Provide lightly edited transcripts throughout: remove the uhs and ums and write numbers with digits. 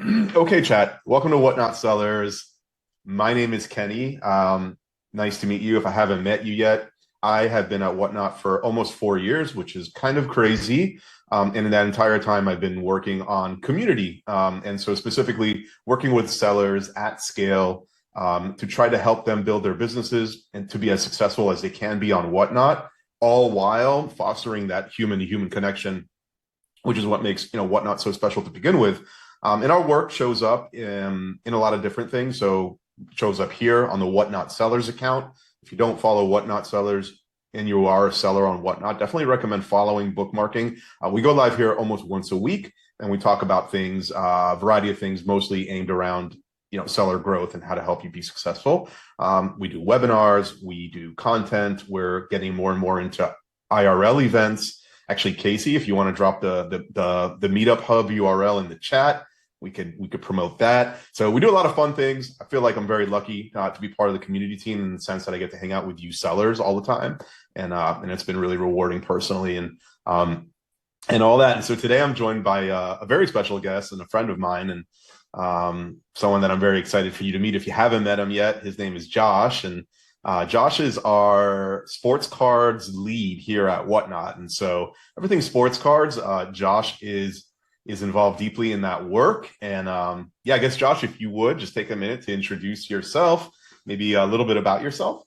Okay, chat. Welcome to Whatnot Sellers. My name is Kenny. Nice to meet you. If I haven't met you yet, I have been at Whatnot for almost 4 years, which is kind of crazy. And in that entire time, I've been working on community. And so specifically working with sellers at scale to try to help them build their businesses and to be as successful as they can be on Whatnot, all while fostering that human to human connection, which is what makes Whatnot so special to begin with. And our work shows up in a lot of different things. So it shows up here on the Whatnot Sellers account. If you don't follow Whatnot Sellers and you are a seller on Whatnot, definitely recommend following bookmarking. We go live here almost once a week, and we talk about things, a variety of things, mostly aimed around seller growth and how to help you be successful. We do webinars, we do content. We're getting more and more into IRL events. Actually, Casey, if you want to drop the Meetup Hub URL in the chat, we could promote that. So we do a lot of fun things. I feel like I'm very lucky to be part of the community team in the sense that I get to hang out with you sellers all the time, and it's been really rewarding personally and all that. And so today I'm joined by a very special guest and a friend of mine, and someone that I'm very excited for you to meet. If you haven't met him yet, his name is Josh, and Josh is our sports cards lead here at Whatnot. And so everything sports cards, Josh is involved deeply in that work. And yeah, I guess, Josh, if you would just take a minute to introduce yourself, maybe a little bit about yourself.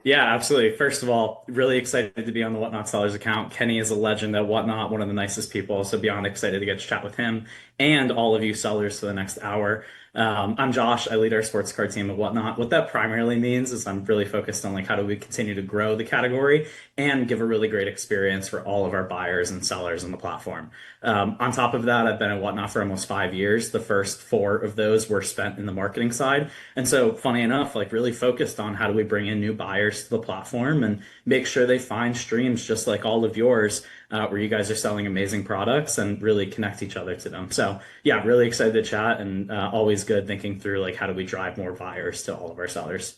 Yeah, absolutely. First of all, really excited to be on the Whatnot Sellers account. Kenny is a legend at Whatnot, one of the nicest people. So beyond excited to get to chat with him and all of you sellers for the next hour. I'm Josh. I lead our sports card team at Whatnot. What that primarily means is I'm really focused on like how do we continue to grow the category and give a really great experience for all of our buyers and sellers on the platform. On top of that, I've been at Whatnot for almost 5 years. The first four of those were spent in the marketing side. And so funny enough, like really focused on how do we bring in new buyers to the platform and make sure they find streams just like all of yours, where you guys are selling amazing products and really connect each other to them. So yeah, really excited to chat and always good thinking through like how do we drive more buyers to all of our sellers.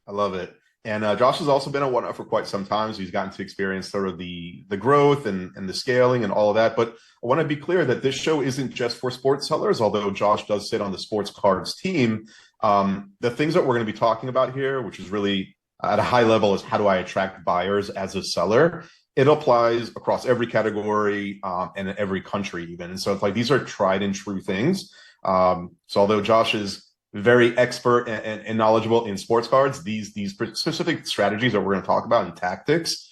I love it. And Josh has also been at Whatnot for quite some time, so he's gotten to experience sort of the growth and the scaling and all of that. But I want to be clear that this show isn't just for sports sellers, although Josh does sit on the sports cards team. The things that we're going to be talking about here, which is really at a high level, is how do I attract buyers as a seller? It applies across every category and every country even. And so it's like these are tried and true things. So although Josh is very expert and knowledgeable in sports cards, these specific strategies that we're going to talk about and tactics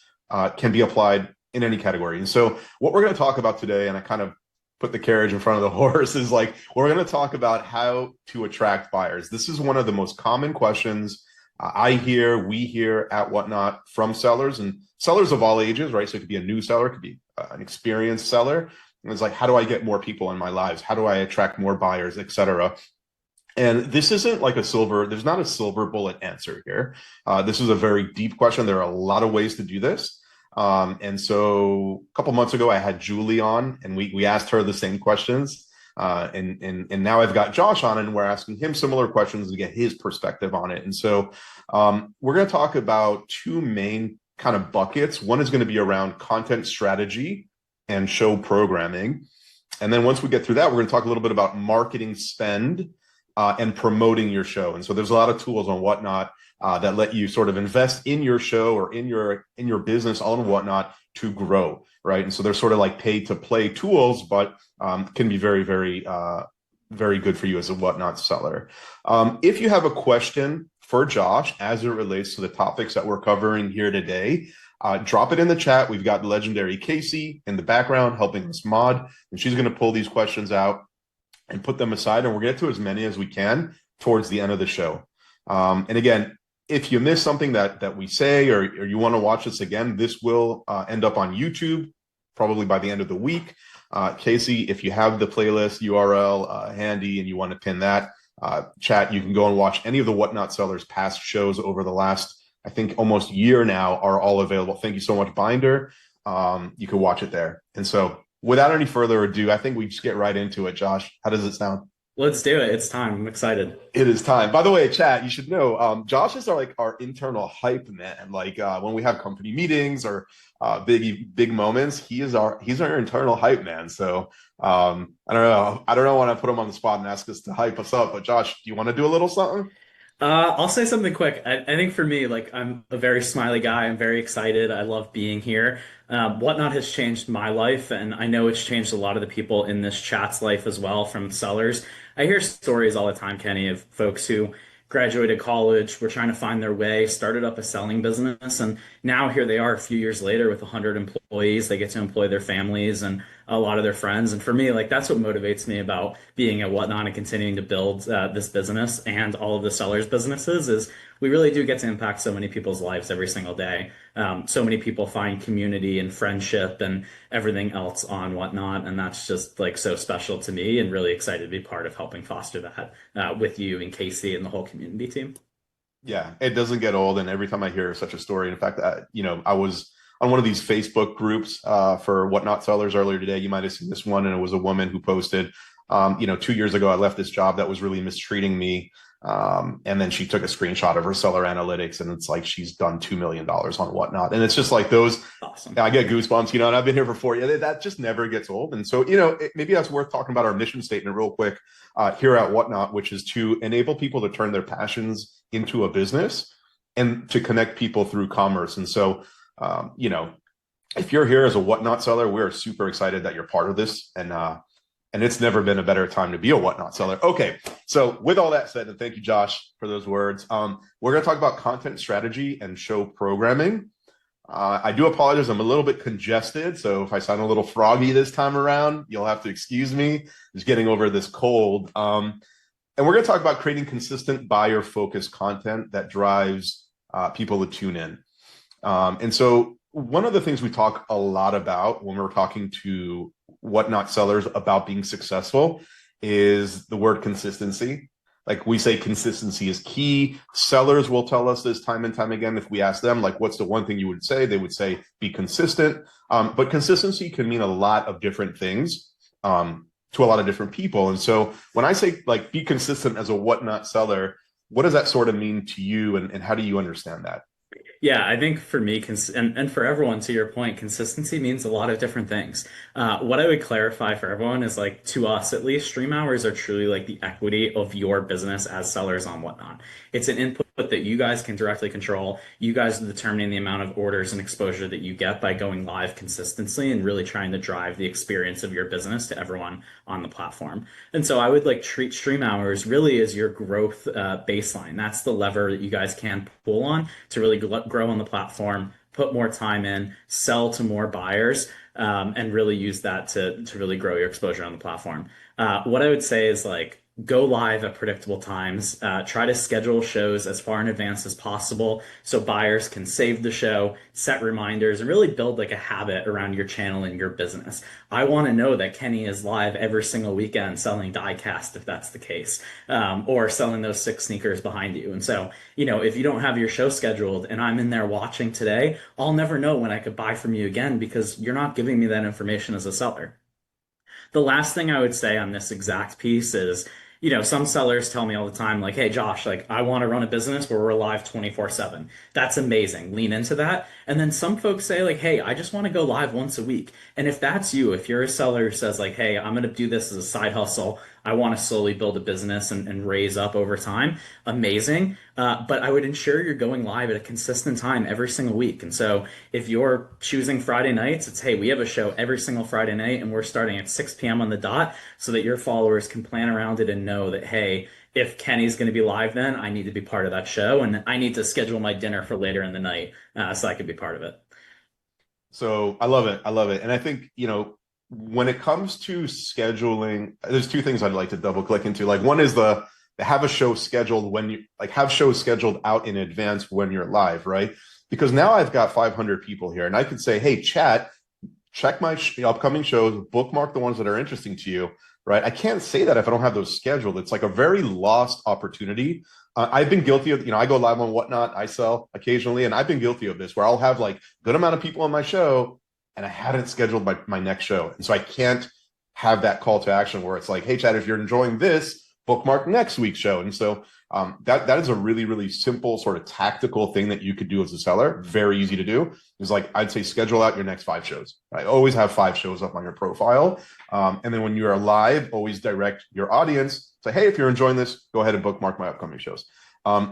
can be applied in any category. And so what we're going to talk about today, and I kind of put the carriage in front of the horse, is like we're going to talk about how to attract buyers. This is one of the most common questions we hear at Whatnot from sellers, and sellers of all ages, right? So it could be a new seller, it could be an experienced seller. And it's like, how do I get more people in my lives? How do I attract more buyers, et cetera? And this isn't like there's not a silver bullet answer here. This is a very deep question. There are a lot of ways to do this. And so a couple months ago, I had Julie on and we asked her the same questions. And now I've got Josh on and we're asking him similar questions to get his perspective on it. And so we're going to talk about two main kind of buckets. One is going to be around content strategy and show programming. And then once we get through that, we're going to talk a little bit about marketing spend and promoting your show. And so there's a lot of tools on Whatnot that let you sort of invest in your show or in your business on Whatnot to grow, right? And so they're sort of like pay to play tools, but can be very, very, very good for you as a Whatnot seller. If you have a question for Josh as it relates to the topics that we're covering here today, drop it in the chat. We've got legendary Casey in the background helping us mod, and she's going to pull these questions out and put them aside, and we'll get to as many as we can towards the end of the show. And again, if you miss something that we say or you want to watch this again, this will end up on YouTube probably by the end of the week. Casey, if you have the playlist URL handy and you want to pin that, chat, you can go and watch any of the Whatnot Sellers past shows over the last, I think, almost year now are all available. Thank you so much, Binder. You can watch it there. And so without any further ado, I think we just get right into it. Josh, how does it sound? Let's do it. It's time. I'm excited. It is time. By the way, chat, you should know, Josh is our internal hype man. Like when we have company meetings or big moments, he's our internal hype man. So I don't know when I put him on the spot and ask us to hype us up, but Josh, do you want to do a little something? I'll say something quick. I think for me, like I'm a very smiley guy. I'm very excited. I love being here. Whatnot has changed my life, and I know it's changed a lot of the people in this chat's life as well, from sellers. I hear stories all the time, Kenny, of folks who graduated college, were trying to find their way, started up a selling business, and now here they are a few years later with 100 employees. They get to employ their families and a lot of their friends. And for me, like that's what motivates me about being at Whatnot and continuing to build this business and all of the sellers' businesses is we really do get to impact so many people's lives every single day. So many people find community and friendship and everything else on Whatnot, and that's just like so special to me, and really excited to be part of helping foster that with you and Casey and the whole community team. Yeah, it doesn't get old. And every time I hear such a story, in fact, I was on one of these Facebook groups for Whatnot sellers earlier today. You might have seen this one, and it was a woman who posted, 2 years ago, I left this job that was really mistreating me. And then she took a screenshot of her seller analytics, and it's like she's done $2 million on Whatnot. And it's just like those, Awesome. I get goosebumps, and I've been here for 4 years. That just never gets old. And so, maybe that's worth talking about our mission statement real quick here at Whatnot, which is to enable people to turn their passions into a business and to connect people through commerce. And so, if you're here as a Whatnot seller, we're super excited that you're part of this. And it's never been a better time to be a Whatnot seller. Okay, so with all that said, and thank you, Josh, for those words, we're going to talk about content strategy and show programming. I do apologize. I'm a little bit congested, so if I sound a little froggy this time around, you'll have to excuse me. Just getting over this cold. And we're going to talk about creating consistent buyer-focused content that drives people to tune in. And so one of the things we talk a lot about when we're talking to Whatnot sellers about being successful is the word consistency. Like we say, consistency is key. Sellers will tell us this time and time again. If we ask them, like, what's the one thing you would say? They would say, be consistent. But consistency can mean a lot of different things to a lot of different people. And so when I say, like, be consistent as a Whatnot seller, what does that sort of mean to you? And how do you understand that? Yeah, I think for me, and for everyone, to your point, consistency means a lot of different things. What I would clarify for everyone is like, to us at least, stream hours are truly like the equity of your business as sellers on Whatnot. It's an input that you guys can directly control. You guys are determining the amount of orders and exposure that you get by going live consistently and really trying to drive the experience of your business to everyone on the platform. And so I would like treat stream hours really as your growth baseline. That's the lever that you guys can pull on to really grow on the platform, put more time in, sell to more buyers, and really use that to really grow your exposure on the platform. What I would say is like, go live at predictable times. Try to schedule shows as far in advance as possible so buyers can save the show, set reminders, and really build like a habit around your channel and your business. I want to know that Kenny is live every single weekend selling diecast if that's the case, or selling those 6 sneakers behind you. And so, if you don't have your show scheduled and I'm in there watching today, I'll never know when I could buy from you again because you're not giving me that information as a seller. The last thing I would say on this exact piece is, some sellers tell me all the time, like, hey, Josh, like, I want to run a business where we're live 24/7. That's amazing. Lean into that. And then some folks say, like, hey, I just want to go live once a week. And if that's you, if you're a seller who says, like, hey, I'm going to do this as a side hustle, I want to slowly build a business and raise up over time, amazing. But I would ensure you're going live at a consistent time every single week. And so if you're choosing Friday nights, it's, hey, we have a show every single Friday night and we're starting at 6 p.m. on the dot so that your followers can plan around it and know that, hey, if Kenny's going to be live, then I need to be part of that show and I need to schedule my dinner for later in the night so I can be part of it. So I love it. I love it. And I think, when it comes to scheduling, there's two things I'd like to double click into. Like one is the have a show scheduled when you like have shows scheduled out in advance when you're live, right? Because now I've got 500 people here and I could say, hey, chat, check my upcoming shows, bookmark the ones that are interesting to you, right? I can't say that if I don't have those scheduled. It's like a very lost opportunity. I've been guilty of, I go live on Whatnot, I sell occasionally, and I've been guilty of this where I'll have like good amount of people on my show and I hadn't scheduled my next show. And so I can't have that call to action where it's like, hey, Chad, if you're enjoying this, bookmark next week's show. And so that is a really, really simple sort of tactical thing that you could do as a seller. Very easy to do. Is like, I'd say schedule out your next 5 shows. Right? Always have 5 shows up on your profile. And then when you are live, always direct your audience. Say, hey, if you're enjoying this, go ahead and bookmark my upcoming shows.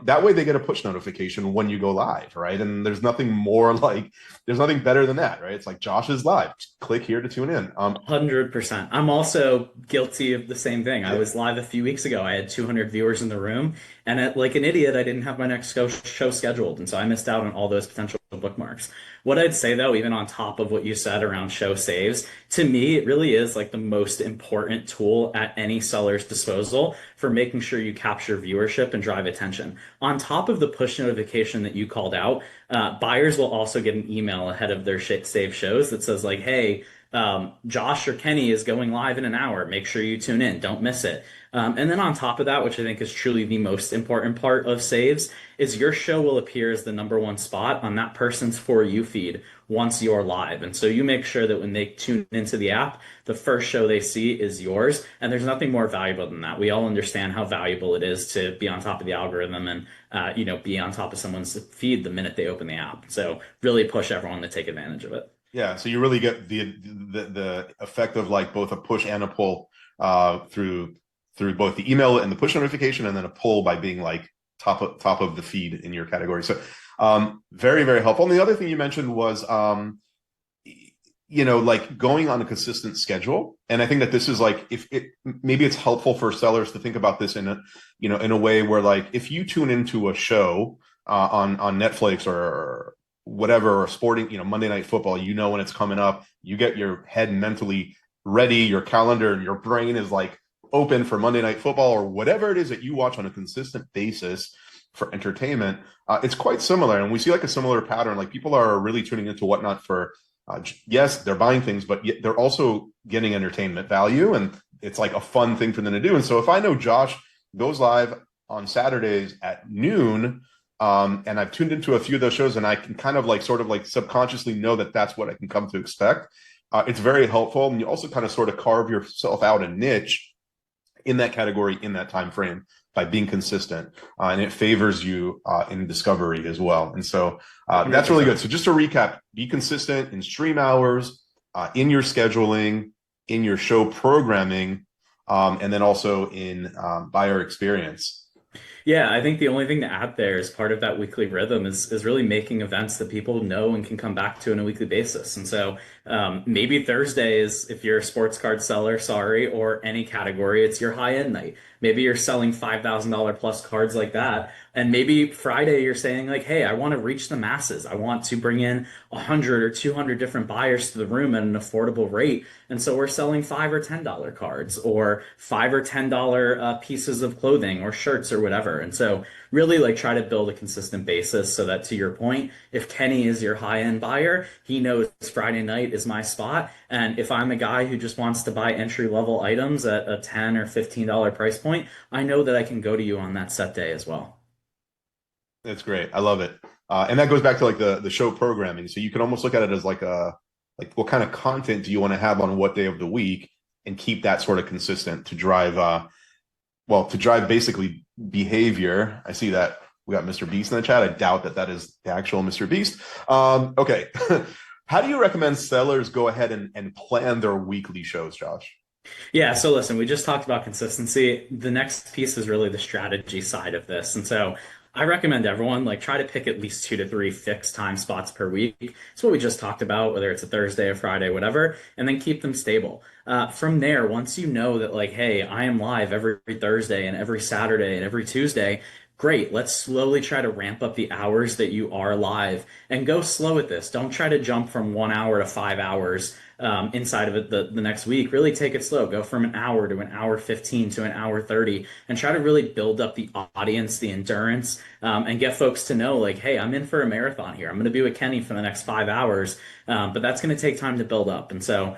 That way they get a push notification when you go live, right? And there's nothing better than that, right? It's like Josh is live. Just click here to tune in. 100%. I'm also guilty of the same thing. I Yeah, was live a few weeks ago. I had 200 viewers in the room, and like an idiot, I didn't have my next show scheduled, and so I missed out on all those potential bookmarks. What I'd say though, even on top of what you said around show saves, to me, it really is like the most important tool at any seller's disposal for making sure you capture viewership and drive attention. On top of the push notification that you called out, buyers will also get an email ahead of their save shows that says like, hey, Josh or Kenny is going live in an hour. Make sure you tune in. Don't miss it. And then on top of that, which I think is truly the most important part of saves, is your show will appear as the #1 spot on that person's For You feed once you're live. And so you make sure that when they tune into the app, the first show they see is yours. And there's nothing more valuable than that. We all understand how valuable it is to be on top of the algorithm and be on top of someone's feed the minute they open the app. So really push everyone to take advantage of it. yeah. So you really get the effect of like both a push and a pull through both the email and the push notification, and then a pull by being like top of the feed in your category. So very, very helpful. And the other thing you mentioned was like going on a consistent schedule. And I think that this is like, if it maybe it's helpful for sellers to think about this in a way where, like, if you tune into a show on Netflix or whatever, or sporting, Monday Night Football, when it's coming up, you get your head mentally ready, your calendar and your brain is like open for Monday Night Football or whatever it is that you watch on a consistent basis for entertainment. It's quite similar. And we see like a similar pattern. Like, people are really tuning into Whatnot for, yes, they're buying things, but they're also getting entertainment value. And it's like a fun thing for them to do. And so if I know Josh goes live on Saturdays at noon, and I've tuned into a few of those shows, and I can kind of like sort of like subconsciously know that that's what I can come to expect. It's very helpful. And you also kind of sort of carve yourself out a niche in that category, in that time frame, by being consistent, and it favors you in discovery as well. And so that's really good. So just to recap, be consistent in stream hours, in your scheduling, in your show programming, and then also in buyer experience. Yeah, I think the only thing to add there as part of that weekly rhythm is really making events that people know and can come back to on a weekly basis. And so maybe Thursday is, if you're a sports card seller, sorry, or any category, it's your high end night. Maybe you're selling $5,000 plus cards like that. And maybe Friday you're saying like, hey, I want to reach the masses. I want to bring in 100 or 200 different buyers to the room at an affordable rate. And so we're selling $5 or $10 cards, or $5 or $10 pieces of clothing or shirts or whatever. And so really like try to build a consistent basis so that, to your point, if Kenny is your high end buyer, he knows Friday night is my spot. And if I'm a guy who just wants to buy entry level items at a $10 or $15 price point, I know that I can go to you on that set day as well. That's great. I love it. And that goes back to like the show programming. So you can almost look at it as like what kind of content do you want to have on what day of the week, and keep that sort of consistent to drive basically behavior. I see that we got Mr. Beast in the chat. I doubt that is the actual Mr. Beast. Okay. How do you recommend sellers go ahead and plan their weekly shows, Josh? Yeah, so listen, we just talked about consistency. The next piece is really the strategy side of this. And so I recommend everyone like try to pick at least 2 to 3 fixed time spots per week. It's what we just talked about, whether it's a Thursday, a Friday, whatever, and then keep them stable. From there, once you know that like, hey, I am live every Thursday and every Saturday and every Tuesday, great. Let's slowly try to ramp up the hours that you are live and go slow at this. Don't try to jump from 1 hour to 5 hours inside of it the next week. Really take it slow. Go from an hour to an hour 15 to an hour 30, and try to really build up the audience, the endurance, and get folks to know like, hey, I'm in for a marathon here. I'm going to be with Kenny for the next 5 hours, but that's going to take time to build up. And so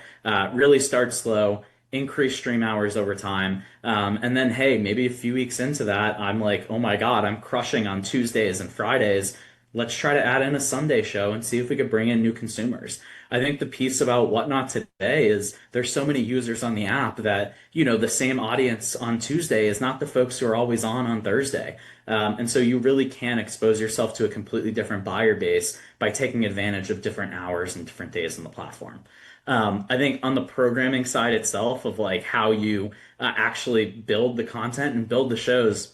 really start slow, increase stream hours over time. And then, hey, maybe a few weeks into that, I'm like, oh my God, I'm crushing on Tuesdays and Fridays. let's try to add in a Sunday show and see if we could bring in new consumers. I think the piece about Whatnot today is there's so many users on the app that, the same audience on Tuesday is not the folks who are always on Thursday. And so you really can expose yourself to a completely different buyer base by taking advantage of different hours and different days on the platform. I think on the programming side itself of like how you actually build the content and build the shows,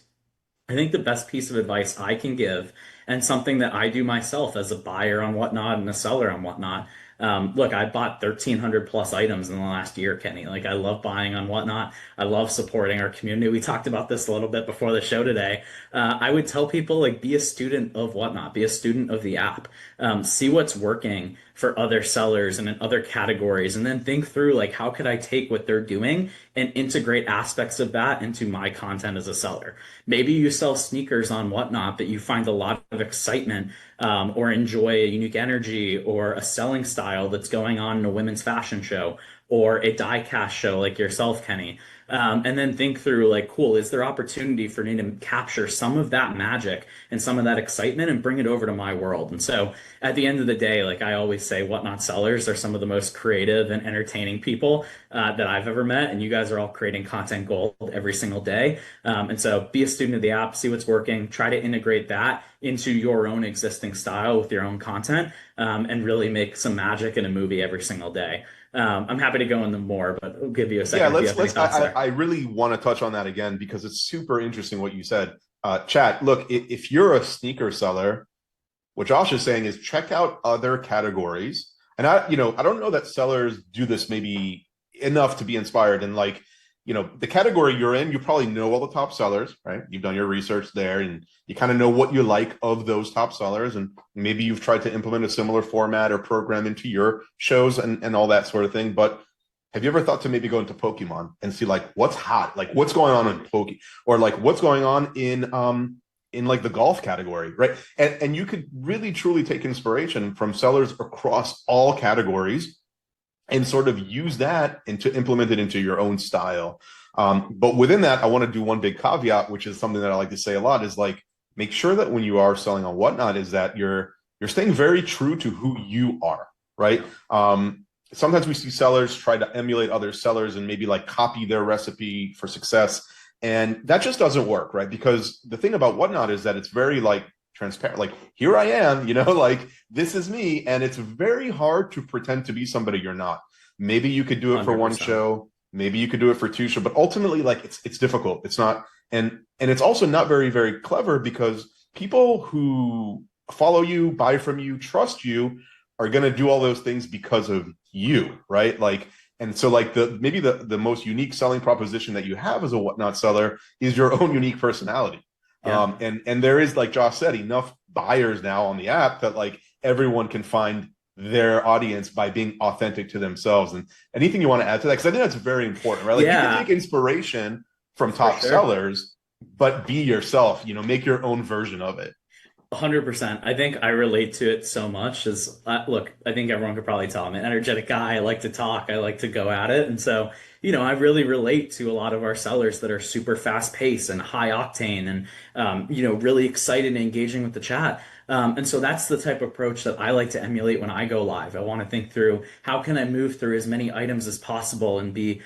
I think the best piece of advice I can give, and something that I do myself as a buyer on Whatnot and a seller on Whatnot. Look, I bought 1,300 plus items in the last year, Kenny. Like, I love buying on Whatnot. I love supporting our community. We talked about this a little bit before the show today. I would tell people, like, be a student of Whatnot, be a student of the app, see what's working for other sellers and in other categories, and then think through, like, how could I take what they're doing and integrate aspects of that into my content as a seller. Maybe you sell sneakers on Whatnot that you find a lot of excitement or enjoy a unique energy or a selling style that's going on in a women's fashion show or a die cast show like yourself, Kenny. And then think through like, cool, is there opportunity for me to capture some of that magic and some of that excitement and bring it over to my world? And so at the end of the day, like I always say, Whatnot sellers are some of the most creative and entertaining people that I've ever met. And you guys are all creating content gold every single day. And so be a student of the app, see what's working, try to integrate that into your own existing style with your own content, and really make some magic in a movie every single day. I'm happy to go into more, but I'll give you a Yeah, second if you have any thoughts there. I really want to touch on that again because it's super interesting what you said. Chat, look, if you're a sneaker seller, what Josh is saying is check out other categories. And I don't know that sellers do this maybe enough to be inspired. And like, the category you're in, you probably know all the top sellers, right? You've done your research there and you kind of know what you like of those top sellers. And maybe you've tried to implement a similar format or program into your shows and all that sort of thing. But have you ever thought to maybe go into Pokemon and see like what's hot, like what's going on in Poke, or like what's going on in like the golf category, right? And you could really truly take inspiration from sellers across all categories and sort of use that and to implement it into your own style. But within that, I want to do one big caveat, which is something that I like to say a lot, is like make sure that when you are selling on Whatnot, is that you're staying very true to who you are, right? Sometimes we see sellers try to emulate other sellers and maybe like copy their recipe for success. And that just doesn't work, right? Because the thing about Whatnot is that it's very like transparent, like here I am, like this is me. And it's very hard to pretend to be somebody you're not. Maybe you could do it 100%. for one show, maybe you could do it for two shows, but ultimately like it's difficult. It's not, and it's also not very, very clever because people who follow you, buy from you, trust you are going to do all those things because of you, right? Like, and so like maybe the most unique selling proposition that you have as a Whatnot seller is your own unique personality. Yeah. And there is, like Josh said, enough buyers now on the app that like everyone can find their audience by being authentic to themselves. And anything you want to add to that? Because I think that's very important, right? Like you can take inspiration from top sellers, but be yourself, make your own version of it. 100%. I think I relate to it so much as look, I think everyone could probably tell I'm an energetic guy. I like to talk. I like to go at it. And so, I really relate to a lot of our sellers that are super fast paced and high octane and, really excited and engaging with the chat. And so that's the type of approach that I like to emulate when I go live. I want to think through how can I move through as many items as possible and be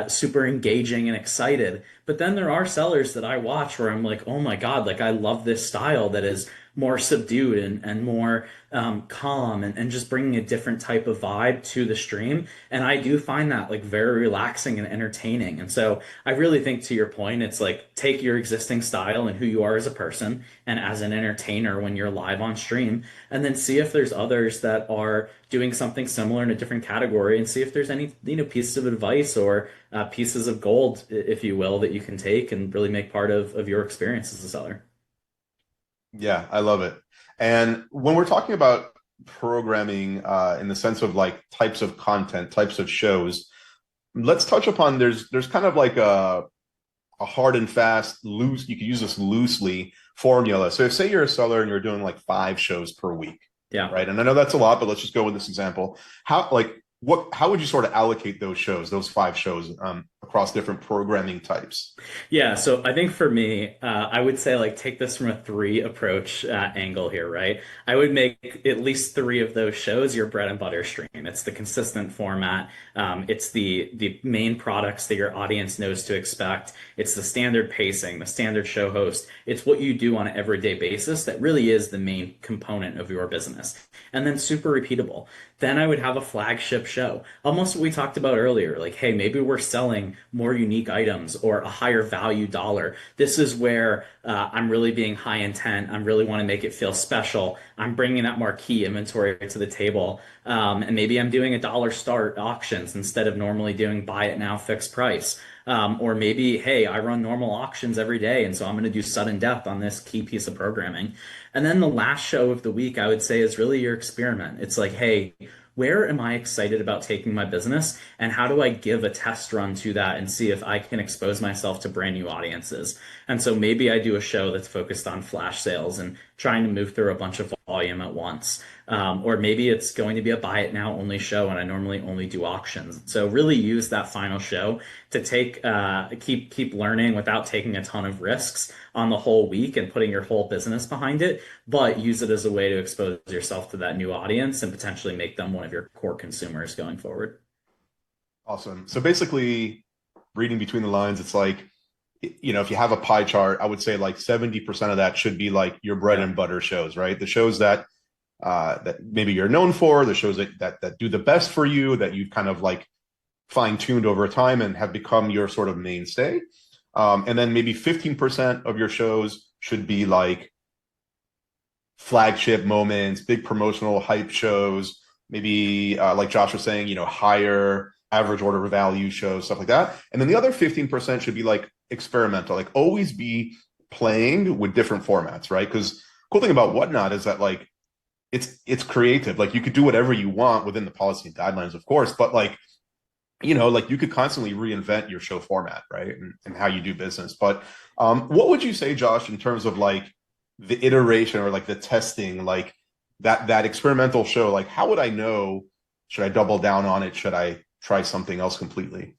super engaging and excited. But then there are sellers that I watch where I'm like, oh my God, like I love this style that is more subdued and more calm and just bringing a different type of vibe to the stream. And I do find that like very relaxing and entertaining. And so I really think to your point, it's like take your existing style and who you are as a person and as an entertainer when you're live on stream, and then see if there's others that are doing something similar in a different category and see if there's any, pieces of advice or pieces of gold, if you will, that you can take and really make part of your experience as a seller. Yeah, I love it. And when we're talking about programming in the sense of like types of content, types of shows, let's touch upon there's kind of like a hard and fast, loose, you could use this loosely formula. So say you're a seller and you're doing like 5 shows per week. Yeah. Right. And I know that's a lot, but let's just go with this example. how would you sort of allocate those shows, those 5 shows, across different programming types? Yeah, so I think for me, I would say like take this from a three approach angle here, right? I would make at least three of those shows your bread and butter stream. It's the consistent format. It's the main products that your audience knows to expect. It's the standard pacing, the standard show host. It's what you do on an everyday basis that really is the main component of your business. And then super repeatable. Then I would have a flagship show. Almost what we talked about earlier. Like, hey, maybe we're selling more unique items or a higher value dollar. This is where I'm really being high intent. I really want to make it feel special. I'm bringing that marquee inventory to the table. And maybe I'm doing a dollar start auctions instead of normally doing buy it now fixed price. Or maybe, hey, I run normal auctions every day, and so I'm going to do sudden death on this key piece of programming. And then the last show of the week, I would say, is really your experiment. It's like, hey, where am I excited about taking my business, and how do I give a test run to that and see if I can expose myself to brand new audiences? And so maybe I do a show that's focused on flash sales and trying to move through a bunch of volume at once. Or maybe it's going to be a buy it now only show, and I normally only do auctions. So really use that final show to keep learning without taking a ton of risks on the whole week and putting your whole business behind it, but use it as a way to expose yourself to that new audience and potentially make them one of your core consumers going forward. Awesome. So basically, reading between the lines, it's like, if you have a pie chart, I would say like 70% of that should be like your bread Yeah. and butter shows, right? The shows that maybe you're known for, the shows that do the best for you, that you've kind of like fine-tuned over time and have become your sort of mainstay. And then maybe 15% of your shows should be like flagship moments, big promotional hype shows, maybe like Josh was saying, higher average order value shows, stuff like that. And then the other 15% should be like experimental, like always be playing with different formats, right? Because cool thing about Whatnot is that like it's creative. Like you could do whatever you want within the policy and guidelines, of course, but like like you could constantly reinvent your show format, right? And how you do business. But what would you say, Josh, in terms of like the iteration or like the testing, like that experimental show? Like, how would I know? Should I double down on it? Should I try something else completely?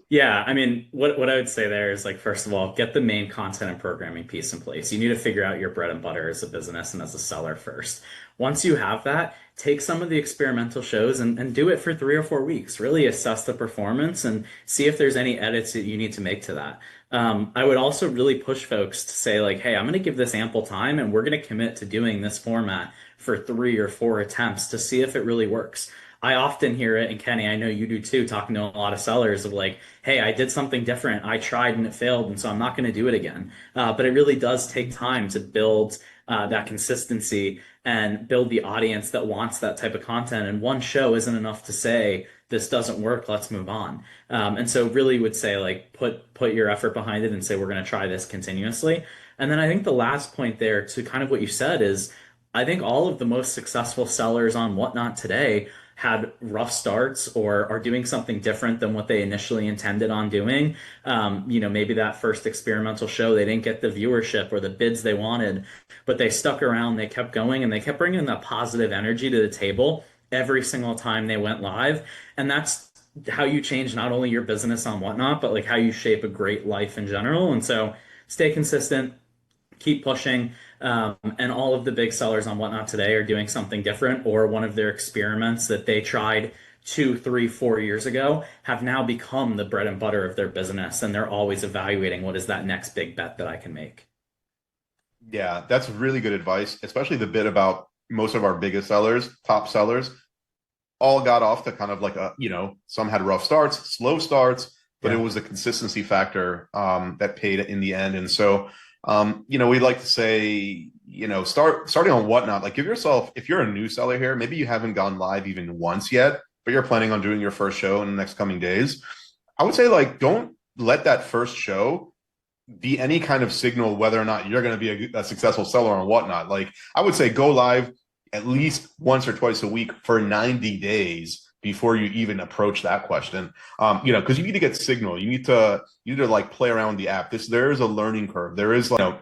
Yeah, I mean, what I would say there is like, first of all, get the main content and programming piece in place. You need to figure out your bread and butter as a business and as a seller first. Once you have that, take some of the experimental shows and do it for 3 or 4 weeks. Really assess the performance and see if there's any edits that you need to make to that. I would also really push folks to say like, hey, I'm going to give this ample time and we're going to commit to doing this format for 3 or 4 attempts to see if it really works. I often hear it, and Kenny, I know you do too, talking to a lot of sellers of like, hey, I did something different. I tried and it failed, and so I'm not going to do it again. But it really does take time to build that consistency and build the audience that wants that type of content. And one show isn't enough to say, this doesn't work, let's move on. And so really would say like put your effort behind it and say we're going to try this continuously. And then I think the last point there to kind of what you said is I think all of the most successful sellers on Whatnot today had rough starts or are doing something different than what they initially intended on doing. Maybe that first experimental show, they didn't get the viewership or the bids they wanted, but they stuck around, they kept going, and they kept bringing that positive energy to the table every single time they went live. And that's how you change not only your business on Whatnot, but like how you shape a great life in general. And so stay consistent, keep pushing. And all of the big sellers on Whatnot today are doing something different, or one of their experiments that they tried 2, 3, 4 years ago have now become the bread and butter of their business. And they're always evaluating what is that next big bet that I can make. Yeah, that's really good advice, especially the bit about most of our biggest sellers, top sellers, all got off to kind of like some had rough starts, slow starts, but it Yeah. was the consistency factor that paid in the end. And so, we like to say, starting on Whatnot, like give yourself, if you're a new seller here, maybe you haven't gone live even once yet, but you're planning on doing your first show in the next coming days. I would say like, don't let that first show be any kind of signal whether or not you're going to be a successful seller on Whatnot. Like I would say go live at least once or twice a week for 90 days before you even approach that question. Because you need to get signal. You need to like play around with the app. There is a learning curve. There is like,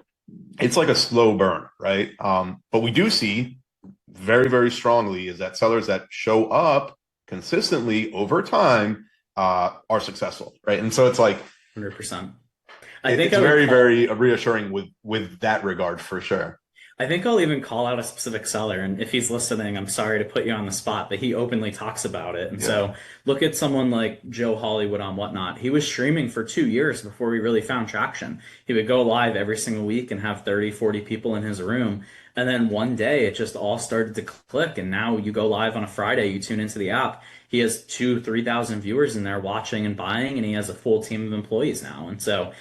it's like a slow burn, right? But we do see very, very strongly is that sellers that show up consistently over time are successful, right? And so it's like 100%. I think it's I would very, call very reassuring with that regard for sure. I think I'll even call out a specific seller. And if he's listening, I'm sorry to put you on the spot, but he openly talks about it. And Yeah. so look at someone like Joe Hollywood on Whatnot. He was streaming for 2 years before he really found traction. He would go live every single week and have 30, 40 people in his room. And then one day it just all started to click. And now you go live on a Friday, you tune into the app. He has 3,000 viewers in there watching and buying, and he has a full team of employees now. And so,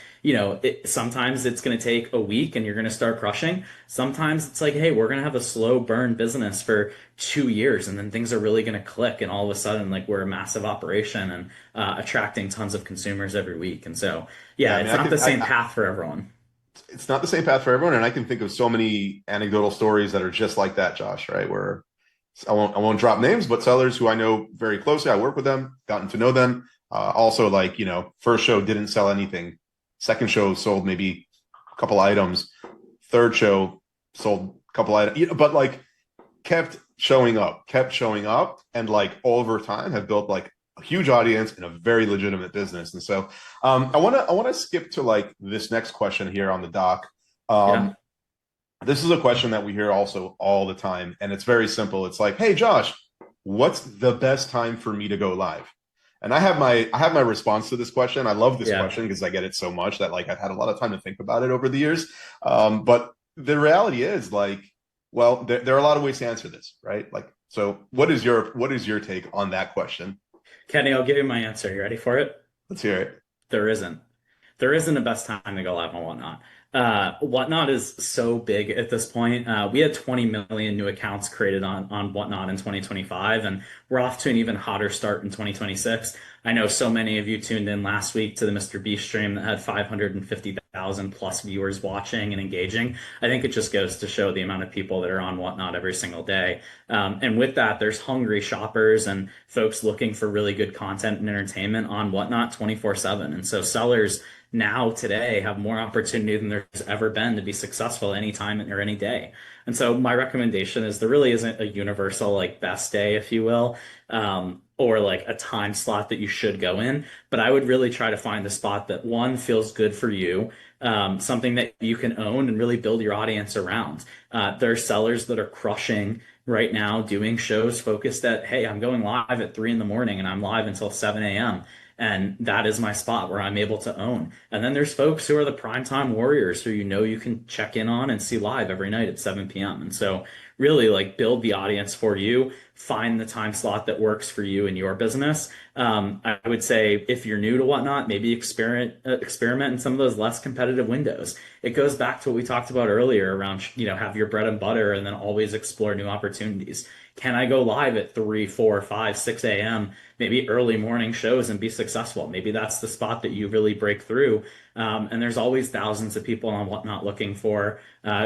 sometimes it's going to take a week and you're going to start crushing. Sometimes it's like, hey, we're going to have a slow burn business for 2 years and then things are really going to click. And all of a sudden, like we're a massive operation and attracting tons of consumers every week. And so, Yeah, yeah, I mean, it's not the same path for everyone. it's not the same path for everyone, and I can think of so many anecdotal stories that are just like that, Josh. Right, where I won't drop names, but sellers who I know very closely, I work with them, gotten to know them. Also, like first show didn't sell anything, second show sold maybe a couple items, third show sold a couple items, but like kept showing up, and like over time have built like a huge audience and a very legitimate business. And so I want to skip to like this next question here on the doc. Yeah. Um, this is a question that we hear also all the time, and it's very simple. It's like, hey, Josh, what's the best time for me to go live? And I have my response to this question. I love this Yeah. question because I get it so much that like I've had a lot of time to think about it over the years. But the reality is like, well, there are a lot of ways to answer this, right? Like, so what is your take on that question? Kenny, I'll give you my answer. You ready for it? Let's hear it. There isn't. There isn't a best time to go live on Whatnot. Whatnot is so big at this point. We had 20 million new accounts created on Whatnot in 2025, and we're off to an even hotter start in 2026. I know so many of you tuned in last week to the Mr. Beast stream that had 550,000 plus viewers watching and engaging. I think it just goes to show the amount of people that are on Whatnot every single day. And with that, there's hungry shoppers and folks looking for really good content and entertainment on Whatnot 24/7. And so sellers now today have more opportunity than there's ever been to be successful anytime or any day. And so my recommendation is there really isn't a universal like best day, if you will, or like a time slot that you should go in. But I would really try to find the spot that one feels good for you, something that you can own and really build your audience around. There are sellers that are crushing right now doing shows focused at, hey, I'm going live at 3 in the morning and I'm live until 7 a.m. And that is my spot where I'm able to own. And then there's folks who are the primetime warriors who you can check in on and see live every night at 7 p.m. And so really like build the audience for you, find the time slot that works for you and your business. I would say if you're new to Whatnot, maybe experiment in some of those less competitive windows. It goes back to what we talked about earlier around, have your bread and butter and then always explore new opportunities. Can I go live at 3, 4, 5, 6 a.m., maybe early morning shows and be successful? Maybe that's the spot that you really break through. And there's always thousands of people on Whatnot looking for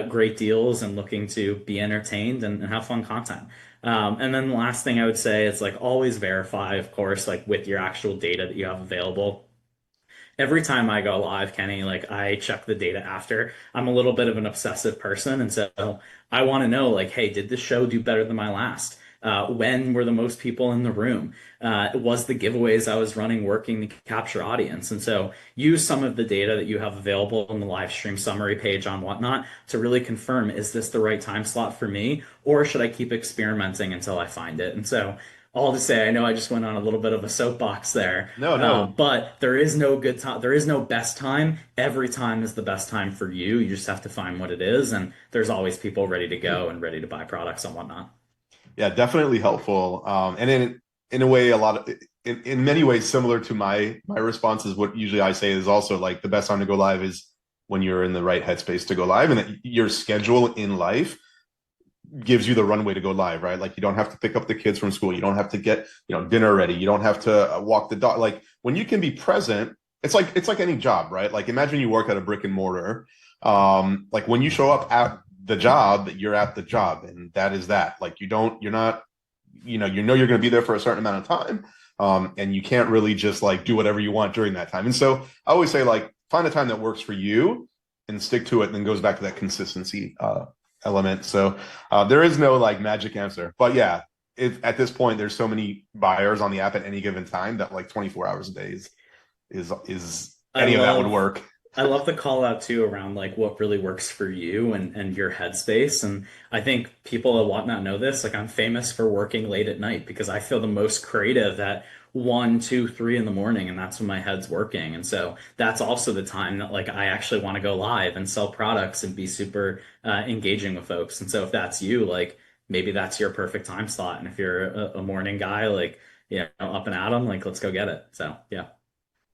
great deals and looking to be entertained and have fun content. And then the last thing I would say is like always verify, of course, like with your actual data that you have available. Every time I go live, Kenny, like I check the data after. I'm a little bit of an obsessive person, and so I want to know, like, hey, did this show do better than my last? When were the most people in the room? Was the giveaways I was running working to capture audience? And so use some of the data that you have available in the live stream summary page on Whatnot to really confirm, is this the right time slot for me, or should I keep experimenting until I find it? And so all to say, I know I just went on a little bit of a soapbox there, No, no. but there is no good time. There is no best time. Every time is the best time for you. You just have to find what it is, and there's always people ready to go and ready to buy products and whatnot. Yeah, definitely helpful. And in a way, in many ways similar to my responses. What usually I say is also like the best time to go live is when you're in the right headspace to go live, and that your schedule in life gives you the runway to go live, right? Like you don't have to pick up the kids from school, you don't have to get dinner ready, you don't have to walk the dog. Like when you can be present, it's like any job, right? Like imagine you work at a brick and mortar. Like when you show up at the job, that you're at the job, and that is that. Like you're not, you're going to be there for a certain amount of time, and you can't really just like do whatever you want during that time. And so I always say like find a time that works for you and stick to it, and then goes back to that consistency element. So there is no like magic answer, but yeah, if at this point there's so many buyers on the app at any given time that like 24 hours a day is I any of that would love work. I love the call out too around like what really works for you and your headspace. And I think people at Whatnot know this. Like I'm famous for working late at night because I feel the most creative at 1, 2, 3 in the morning, and that's when my head's working. And so that's also the time that like I actually want to go live and sell products and be super engaging with folks. And so if that's you, like maybe that's your perfect time slot. And if you're a morning guy, like up and at 'em, like let's go get it. So yeah.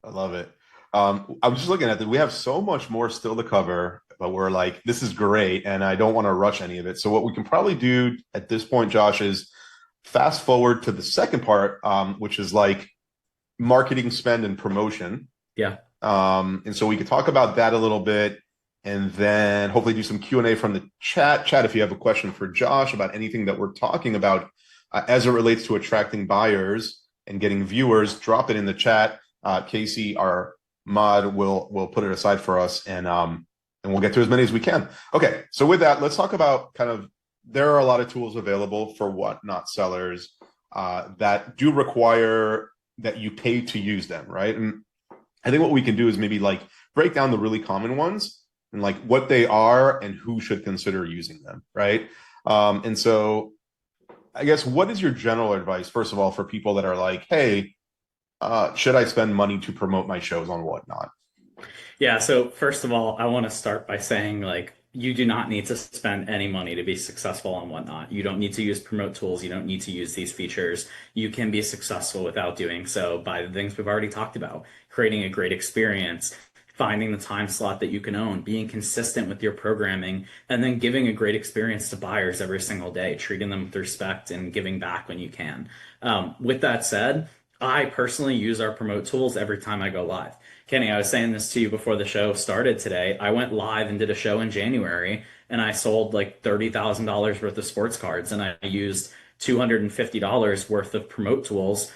I love it. I'm just looking at that. We have so much more still to cover, but we're like, this is great, and I don't want to rush any of it. So what we can probably do at this point, Josh, is fast forward to the second part, which is like marketing spend and promotion. Yeah. And so we could talk about that a little bit, and then hopefully do some Q&A from the chat. Chat, if you have a question for Josh about anything that we're talking about as it relates to attracting buyers and getting viewers, drop it in the chat. Casey, our mod, will put it aside for us, and we'll get to as many as we can. Okay, so with that, let's talk about kind of there are a lot of tools available for Whatnot sellers that do require that you pay to use them, right? And I think what we can do is maybe like break down the really common ones and like what they are and who should consider using them, right? And so I guess what is your general advice, first of all, for people that are like, hey, should I spend money to promote my shows on Whatnot? Yeah, so first of all, I want to start by saying like you do not need to spend any money to be successful on Whatnot. You don't need to use promote tools. You don't need to use these features. You can be successful without doing so by the things we've already talked about, creating a great experience, finding the time slot that you can own, being consistent with your programming, and then giving a great experience to buyers every single day, treating them with respect and giving back when you can. With that said, I personally use our promote tools every time I go live. Kenny, I was saying this to you before the show started today. I went live and did a show in January and I sold like $30,000 worth of sports cards and I used $250 worth of promote tools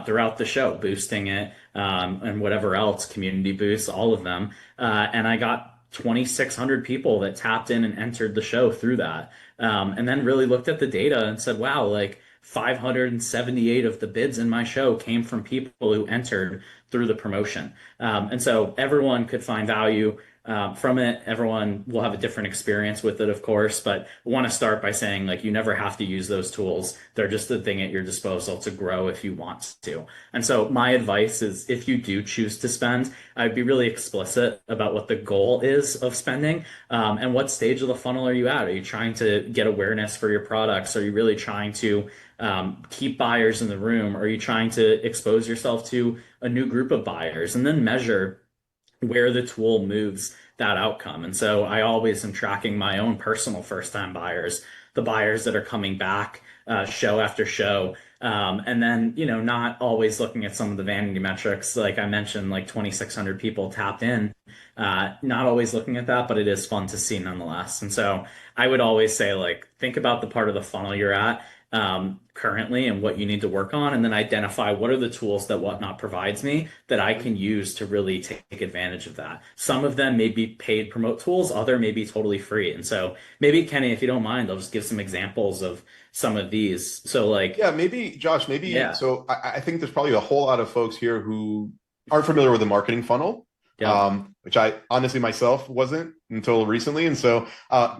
throughout the show, boosting it and whatever else, community boosts, all of them. And I got 2,600 people that tapped in and entered the show through that. And then really looked at the data and said, wow, like 578 of the bids in my show came from people who entered through the promotion. And so everyone could find value from it. Everyone will have a different experience with it, of course, but I want to start by saying like you never have to use those tools. They're just a thing at your disposal to grow if you want to. And so my advice is if you do choose to spend, I'd be really explicit about what the goal is of spending and what stage of the funnel are you at? Are you trying to get awareness for your products? Are you really trying to keep buyers in the room? Are you trying to expose yourself to a new group of buyers and then measure where the tool moves that outcome? And so I always am tracking my own personal first time buyers, the buyers that are coming back show after show. And then, not always looking at some of the vanity metrics. Like I mentioned, like 2,600 people tapped in. Not always looking at that, but it is fun to see nonetheless. And so I would always say, like, think about the part of the funnel you're at currently and what you need to work on, and then identify what are the tools that Whatnot provides me that I can use to really take advantage of that. Some of them may be paid promote tools, other may be totally free. And so maybe Kenny, if you don't mind, I'll just give some examples of some of these. So like, Yeah, maybe Josh, maybe yeah, so I think there's probably a whole lot of folks here who aren't familiar with the marketing funnel, yeah. which I honestly myself wasn't until recently. And so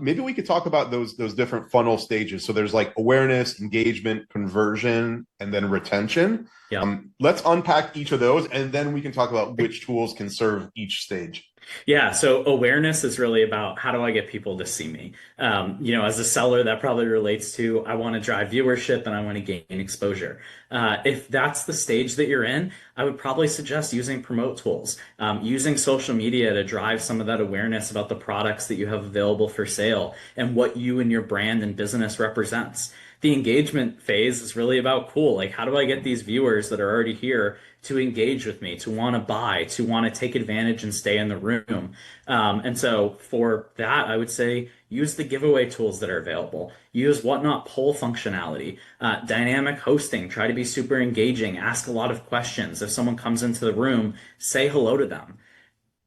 maybe we could talk about those different funnel stages. So there's like awareness, engagement, conversion, and then retention. Yeah. Let's unpack each of those, and then we can talk about which tools can serve each stage. Yeah, so awareness is really about how do I get people to see me? As a seller, that probably relates to I want to drive viewership and I want to gain exposure. If that's the stage that you're in, I would probably suggest using promote tools, using social media to drive some of that awareness about the products that you have available for sale and what you and your brand and business represents. The engagement phase is really about cool. Like, how do I get these viewers that are already here to engage with me, to want to buy, to want to take advantage and stay in the room? And so for that, I would say use the giveaway tools that are available. Use Whatnot poll functionality, dynamic hosting. Try to be super engaging. Ask a lot of questions. If someone comes into the room, say hello to them.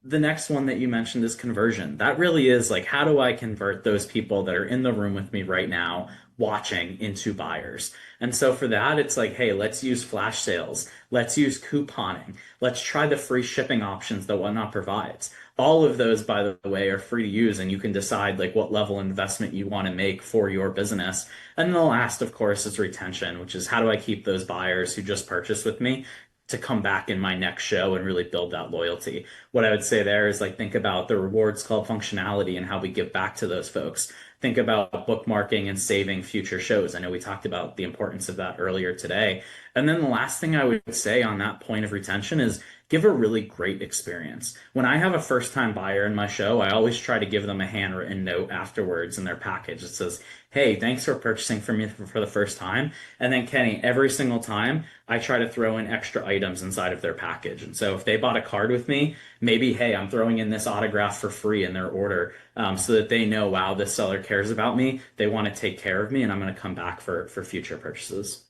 the next one that you mentioned is conversion. That really is like, how do I convert those people that are in the room with me right now watching into buyers? And so for that, it's like, hey, let's use flash sales. Let's use couponing. Let's try the free shipping options that Whatnot provides. All of those, by the way, are free to use, and you can decide like what level of investment you want to make for your business. And the last, of course, is retention, which is how do I keep those buyers who just purchased with me to come back in my next show and really build that loyalty. What I would say there is like think about the rewards club functionality and how we give back to those folks. Think about bookmarking and saving future shows. I know we talked about the importance of that earlier today. And then the last thing I would say on that point of retention is give a really great experience. When I have a first time buyer in my show, I always try to give them a handwritten note afterwards in their package. It says, hey, thanks for purchasing from me for the first time. And then, Kenny, every single time I try to throw in extra items inside of their package. And so if they bought a card with me, maybe, hey, I'm throwing in this autograph for free in their order, so that they know, wow, this seller cares about me. They want to take care of me, and I'm going to come back for future purchases.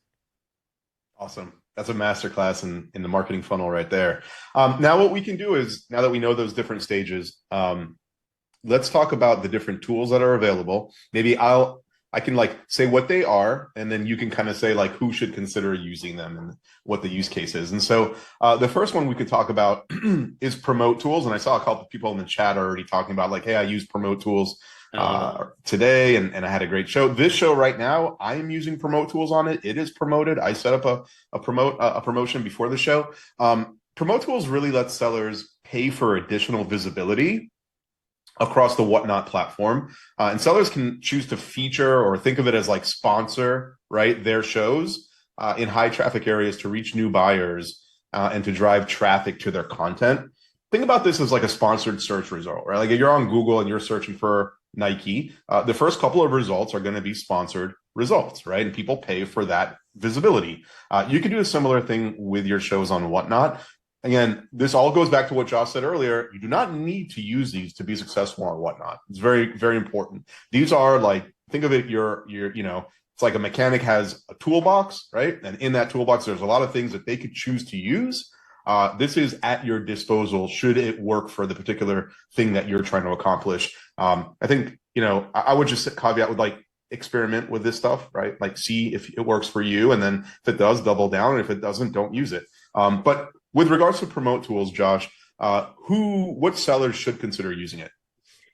Awesome. That's a masterclass in the marketing funnel right there. Now what we can do is, now that we know those different stages, let's talk about the different tools that are available. Maybe I can like say what they are, and then you can kind of say like who should consider using them and what the use case is. And so the first one we could talk about is promote tools. And I saw a couple of people in the chat already talking about like, hey, I use promote tools today, and I had a great show. This show right now, I am using promote tools on it. It is promoted. I set up a promotion before the show. Promote tools really let sellers pay for additional visibility across the Whatnot platform. And sellers can choose to feature or think of it as like sponsor, right, their shows in high traffic areas to reach new buyers and to drive traffic to their content. Think about this as like a sponsored search result, right? Like if you're on Google and you're searching for Nike, the first couple of results are going to be sponsored results, right? And people pay for that visibility. You can do a similar thing with your shows on Whatnot. Again, this all goes back to what Josh said earlier. You do not need to use these to be successful on Whatnot. It's very, very important. These are like, think of it, it's like a mechanic has a toolbox, right? And in that toolbox, there's a lot of things that they could choose to use. This is at your disposal should it work for the particular thing that you're trying to accomplish. I think, I would just caveat with like, experiment with this stuff, right? Like see if it works for you. And then if it does, double down. And if it doesn't, don't use it. But with regards to promote tools, Josh, what sellers should consider using it?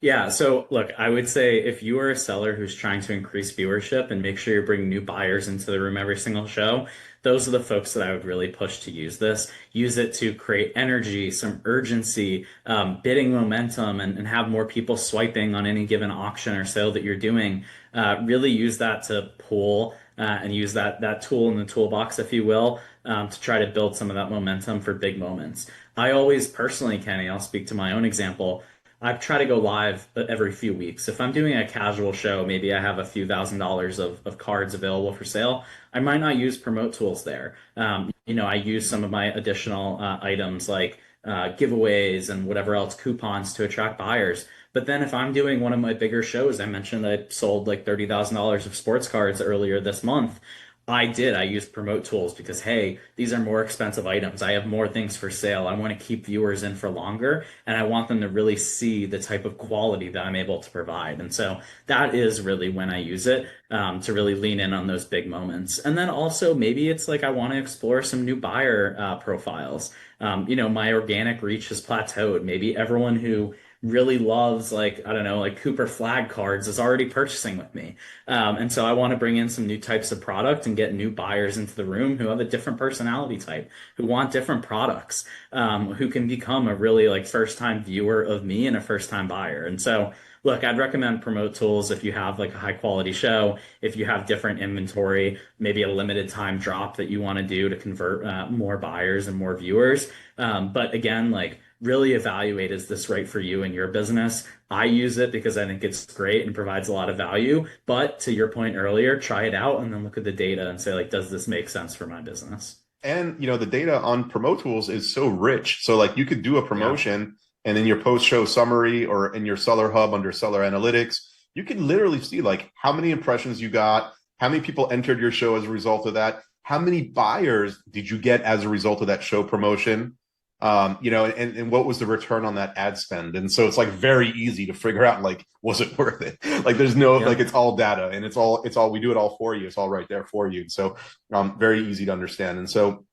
Yeah, so look, I would say if you are a seller who's trying to increase viewership and make sure you're bringing new buyers into the room every single show, those are the folks that I would really push to use this. Use it to create energy, some urgency, bidding momentum, and have more people swiping on any given auction or sale that you're doing. Really use that to pull and use that tool in the toolbox, if you will, to try to build some of that momentum for big moments. I always personally, Kenny, I'll speak to my own example. I try to go live every few weeks. If I'm doing a casual show, maybe I have a few $1,000s of cards available for sale. I might not use promote tools there. I use some of my additional items like giveaways and whatever else, coupons to attract buyers. But then if I'm doing one of my bigger shows, I mentioned I sold like $30,000 of sports cards earlier this month. I used promote tools because, hey, these are more expensive items. I have more things for sale. I want to keep viewers in for longer, and I want them to really see the type of quality that I'm able to provide. And so that is really when I use it to really lean in on those big moments. And then also maybe it's like I want to explore some new buyer profiles. My organic reach has plateaued. Maybe everyone who really loves like I don't know like Cooper flag cards is already purchasing with me, and so I want to bring in some new types of product and get new buyers into the room who have a different personality type, who want different products, who can become a really like first time viewer of me and a first time buyer. And so look, I'd recommend promote tools if you have like a high quality show, if you have different inventory, maybe a limited time drop that you want to do to convert more buyers and more viewers. But again, like really evaluate, is this right for you and your business? I use it because I think it's great and provides a lot of value. But to your point earlier, try it out and then look at the data and say, like, does this make sense for my business? And the data on promote tools is so rich. So like you could do a Yeah. promotion and in your post show summary or in your seller hub under seller analytics, you can literally see like how many impressions you got, how many people entered your show as a result of that, how many buyers did you get as a result of that show promotion. You know, and what was the return on that ad spend? And so it's like very easy to figure out, like, was it worth it? Like there's no, like, Yep. it's all data, and it's all we do it all for you. It's all right there for you. So very easy to understand. And so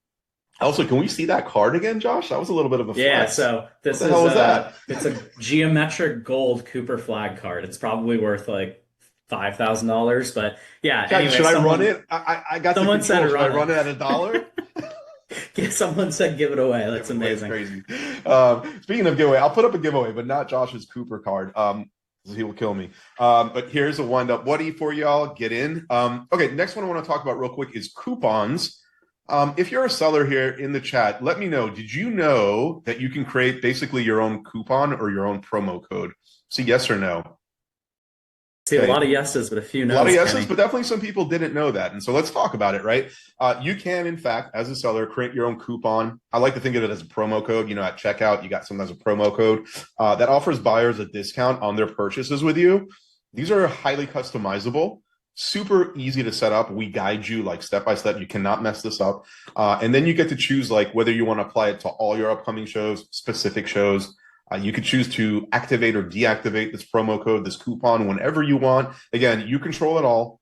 also, can we see that card again, Josh? That was a little bit of a Yeah, flex. so What this the is hell was that? it's a geometric gold Cooper flag card. It's probably worth like $5,000, but yeah, anyway, Should I run it? I got the someone said control. Should I run run it. it at $1? Yeah, someone said give it away. Give That's it away is amazing. crazy. Speaking of giveaway, I'll put up a giveaway, but not Josh's Cooper card. He will kill me. But here's a wind up Woody for y'all. Get in. Okay, next one I want to talk about real quick is coupons. If you're a seller here in the chat, let me know. Did you know that you can create basically your own coupon or your own promo code? See, yes or no? See a Okay, lot of yeses, but a few a lot of no's, yeses, Kenny. but definitely some people didn't know that. And so let's talk about it, right? You can, in fact, as a seller, create your own coupon. I like to think of it as a promo code. You know, at checkout, you got sometimes a promo code that offers buyers a discount on their purchases with you. These are highly customizable, super easy to set up. We guide you like step by step. You cannot mess this up. And then you get to choose like whether you want to apply it to all your upcoming shows, specific shows. You could choose to activate or deactivate this promo code, this coupon, whenever you want. Again, you control it all.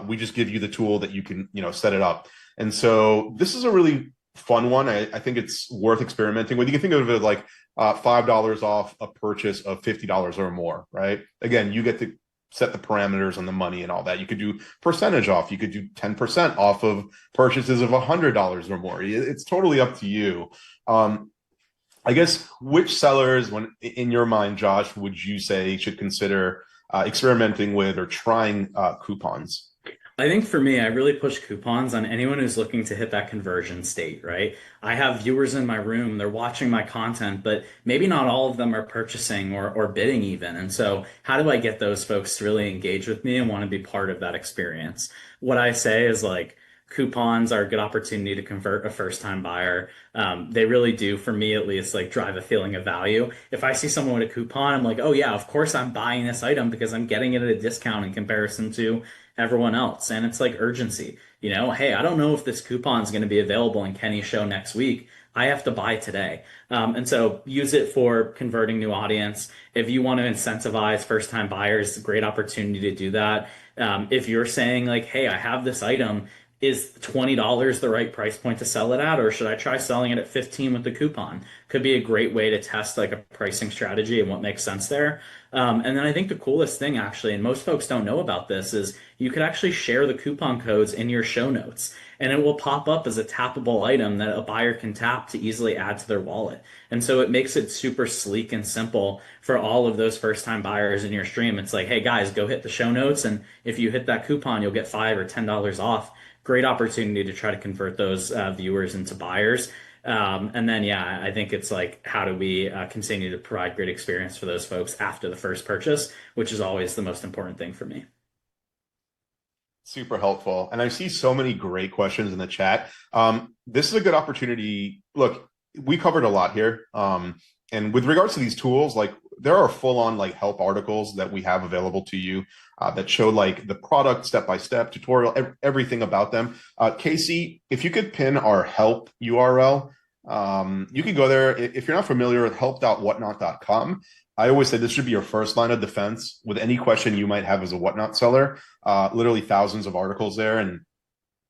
We just give you the tool that you can, you know, set it up. And so this is a really fun one. I think it's worth experimenting with. You can think of it like $5 off a purchase of $50 or more, right? Again, you get to set the parameters on the money and all that. You could do percentage off. You could do 10% off of purchases of $100 or more. It's totally up to you. I guess which sellers, when in your mind, Josh, would you say should consider experimenting with or trying coupons? I think for me, I really push coupons on anyone who's looking to hit that conversion state, right? I have viewers in my room, they're watching my content, but maybe not all of them are purchasing or bidding even. And so, how do I get those folks to really engage with me and want to be part of that experience? What I say is like, coupons are a good opportunity to convert a first-time buyer. They really do, for me at least, like drive a feeling of value. If I see someone with a coupon, I'm like, oh yeah, of course I'm buying this item because I'm getting it at a discount in comparison to everyone else. And it's like urgency. You know, hey, I don't know if this coupon is going to be available in Kenny's show next week. I have to buy today. And so use it for converting new audience. If you want to incentivize first time buyers, great opportunity to do that. If you're saying like, hey, I have this item, is $20 the right price point to sell it at, or should I try selling it at 15 with the coupon? Could be a great way to test like a pricing strategy and what makes sense there. And then I think the coolest thing actually, and most folks don't know about this, is you could actually share the coupon codes in your show notes and it will pop up as a tappable item that a buyer can tap to easily add to their wallet. And so it makes it super sleek and simple for all of those first time buyers in your stream. It's like, hey guys, go hit the show notes. And if you hit that coupon, you'll get $5 or $10 off. Great opportunity to try to convert those viewers into buyers. And then, yeah, I think it's like, how do we continue to provide great experience for those folks after the first purchase, which is always the most important thing for me. Super helpful. And I see so many great questions in the chat. This is a good opportunity. Look, we covered a lot here. And with regards to these tools, like there are full-on like help articles that we have available to you that show like the product step-by-step tutorial, everything about them. Casey, if you could pin our help URL, you can go there. If you're not familiar with help.whatnot.com, I always say this should be your first line of defense with any question you might have as a Whatnot seller. Literally thousands of articles there, and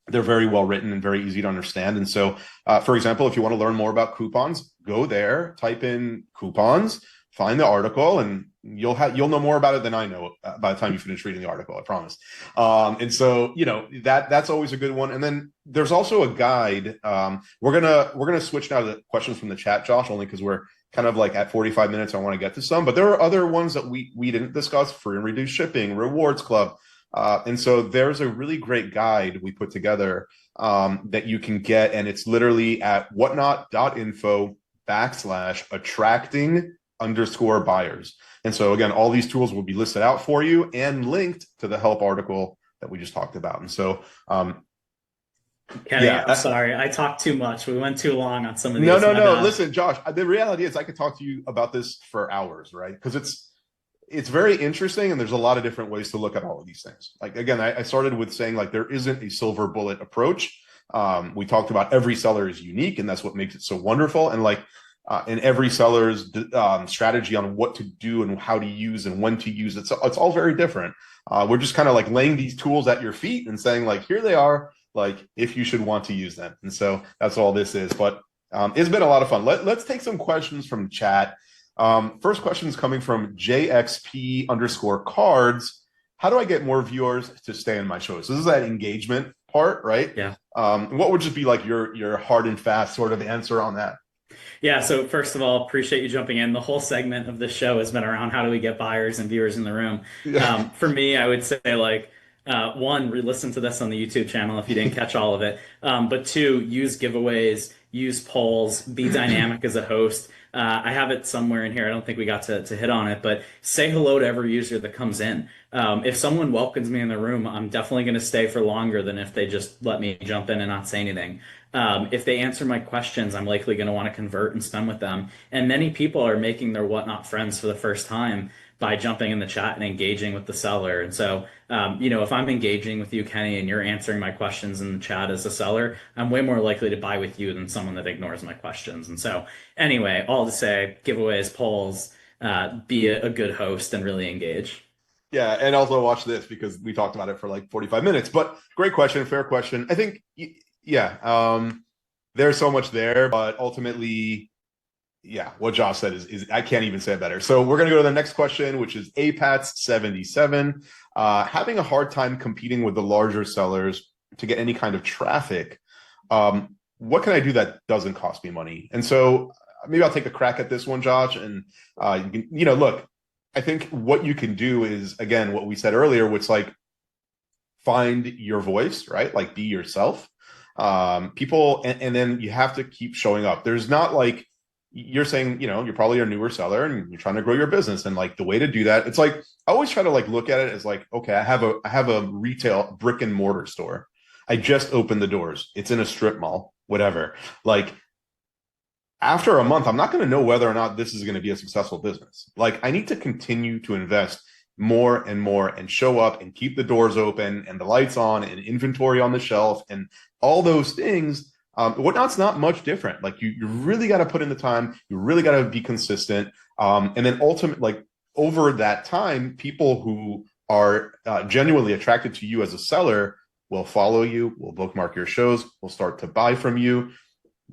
they're very well written and very easy to understand. And so, for example, if you want to learn more about coupons, go there, type in coupons, find the article, and you'll know more about it than I know by the time you finish reading the article. I promise. And so, you know, that's always a good one. And then there's also a guide. We're gonna switch now to questions from the chat, Josh, only because we're kind of like at 45 minutes. I want to get to some, but there are other ones that we didn't discuss: free and reduced shipping, rewards club. And so there's a really great guide we put together that you can get, and it's literally at whatnot.info/attracting_buyers. And so again, all these tools will be listed out for you and linked to the help article that we just talked about. And so, Kenny, yeah, I'm sorry. I talked too much. We went too long on some of no, these. no, My no. bad. Listen, Josh, the reality is I could talk to you about this for hours, right? Because it's very interesting, and there's a lot of different ways to look at all of these things. Like again, I started with saying like there isn't a silver bullet approach. We talked about every seller is unique, and that's what makes it so wonderful. And like and every seller's strategy on what to do and how to use and when to use it. So it's all very different. We're just kind of like laying these tools at your feet and saying like, here they are, like if you should want to use them. And so that's all this is. But it's been a lot of fun. Let's take some questions from chat. First question is coming from JXP_cards. How do I get more viewers to stay in my shows? So this is that engagement part, right? Yeah. What would just be like your hard and fast sort of answer on that? Yeah, so first of all, appreciate you jumping in. The whole segment of this show has been around how do we get buyers and viewers in the room. Yeah. For me, I would say like one, re-listen to this on the YouTube channel if you didn't catch all of it. But two, use giveaways, use polls, be dynamic as a host. I have it somewhere in here. I don't think we got to hit on it, but say hello to every user that comes in. If someone welcomes me in the room, I'm definitely going to stay for longer than if they just let me jump in and not say anything. If they answer my questions, I'm likely going to want to convert and spend with them. And many people are making their Whatnot friends for the first time by jumping in the chat and engaging with the seller. And so, if I'm engaging with you, Kenny, and you're answering my questions in the chat as a seller, I'm way more likely to buy with you than someone that ignores my questions. And so, anyway, all to say, giveaways, polls, be a good host and really engage. Yeah, and also watch this because we talked about it for like 45 minutes. But great question, fair question. I think, yeah, there's so much there, but ultimately, yeah, what Josh said is I can't even say it better. So we're gonna go to the next question, which is APATS77. Having a hard time competing with the larger sellers to get any kind of traffic. What can I do that doesn't cost me money? And so maybe I'll take a crack at this one, Josh. And look, I think what you can do is, again, what we said earlier, which like find your voice, right? Like be yourself. People, and then you have to keep showing up. There's not like, you're saying, you're probably a newer seller and you're trying to grow your business. And like the way to do that, it's like, I always try to like look at it as like, okay, I have a retail brick and mortar store. I just opened the doors. It's in a strip mall, whatever. Like after a month, I'm not going to know whether or not this is going to be a successful business. Like I need to continue to invest more and more and show up and keep the doors open and the lights on and inventory on the shelf and all those things. Whatnot's not much different. Like you really got to put in the time. You really got to be consistent. And then ultimately, like over that time, people who are genuinely attracted to you as a seller will follow you, will bookmark your shows, will start to buy from you.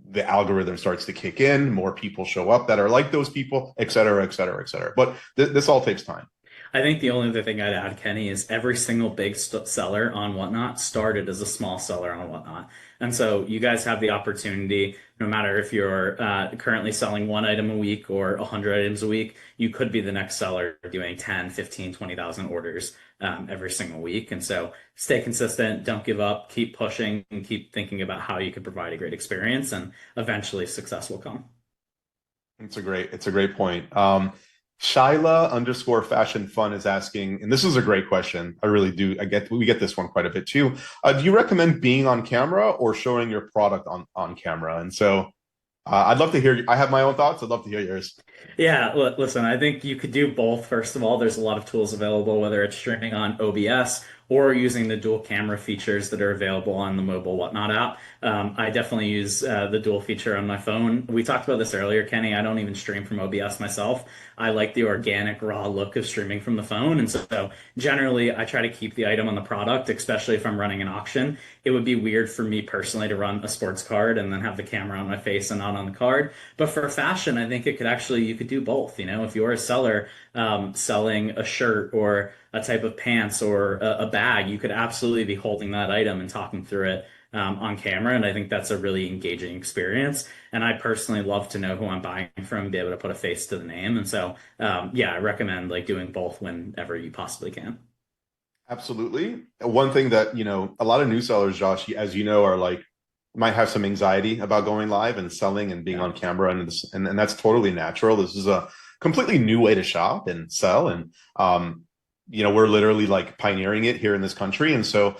The algorithm starts to kick in. More people show up that are like those people, et cetera, et cetera, et cetera. But this all takes time. I think the only other thing I'd add, Kenny, is every single big seller on Whatnot started as a small seller on Whatnot. And so you guys have the opportunity, no matter if you're currently selling one item a week or 100 items a week, you could be the next seller doing 10, 15, 20,000 orders every single week. And so stay consistent, don't give up, keep pushing, and keep thinking about how you can provide a great experience, and eventually success will come. It's a great point. Shyla_fashion fun is asking, and this is a great question. I really do. We get this one quite a bit too. Do you recommend being on camera or showing your product on camera? And so I'd love to hear. I have my own thoughts. I'd love to hear yours. Yeah, listen, I think you could do both. First of all, there's a lot of tools available, whether it's streaming on OBS or using the dual camera features that are available on the mobile Whatnot app. I definitely use the dual feature on my phone. We talked about this earlier, Kenny. I don't even stream from OBS myself. I like the organic, raw look of streaming from the phone. And so generally, I try to keep the item on the product, especially if I'm running an auction. It would be weird for me personally to run a sports card and then have the camera on my face and not on the card. But for fashion, I think it could actually, you could do both. If you're a seller selling a shirt or a type of pants or a bag, you could absolutely be holding that item and talking through it on camera. And I think that's a really engaging experience. And I personally love to know who I'm buying from, be able to put a face to the name. And so, yeah, I recommend like doing both whenever you possibly can. Absolutely. One thing that, a lot of new sellers, Josh, as you know, are like, might have some anxiety about going live and selling and being on camera. And that's totally natural. This is a completely new way to shop and sell. And, we're literally like pioneering it here in this country. And so,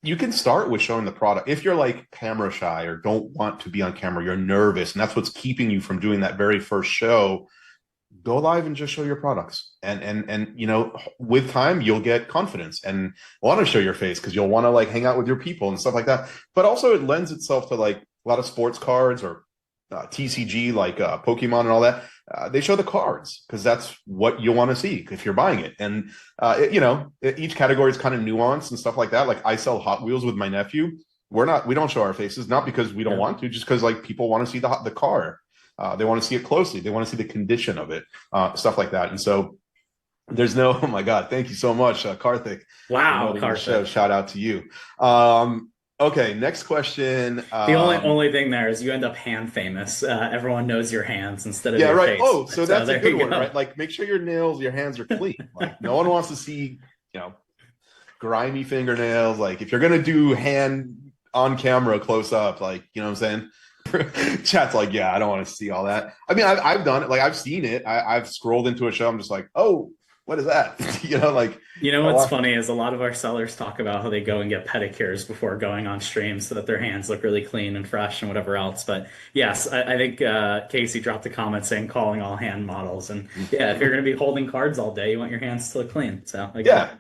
you can start with showing the product. If you're like camera shy or don't want to be on camera, you're nervous, and that's what's keeping you from doing that very first show, go live and just show your products. And with time, you'll get confidence and want to show your face because you'll want to like hang out with your people and stuff like that. But also it lends itself to like a lot of sports cards or TCG, like Pokemon and all that, they show the cards because that's what you want to see if you're buying it. And each category is kind of nuanced and stuff like that. Like I sell Hot Wheels with my nephew. We don't show our faces, not because we don't Yeah. want to, just because like people want to see the car. They want to see it closely. They want to see the condition of it, stuff like that. And so there's no, oh my God, thank you so much, Karthik. Wow, Promoting the show. Karthik. Shout out to you. Okay, next question. The only thing there is you end up hand famous. Everyone knows your hands instead of Yeah, your right. face. Oh, so So that's a there good you one, go. right? Like make sure your nails, your hands are clean. Like no one wants to see, you know, grimy fingernails. Like if you're gonna do hand on camera close up, like you know what I'm saying? Chat's like, yeah, I don't want to see all that. I mean, I've done it. Like I've seen it. I've scrolled into a show. I'm just like, oh, what is that? Like You know oh, what's funny is a lot of our sellers talk about how they go and get pedicures before going on stream so that their hands look really clean and fresh and whatever else. But yes, I think Casey dropped a comment saying calling all hand models. And yeah, if you're going to be holding cards all day, you want your hands to look clean. So I get it.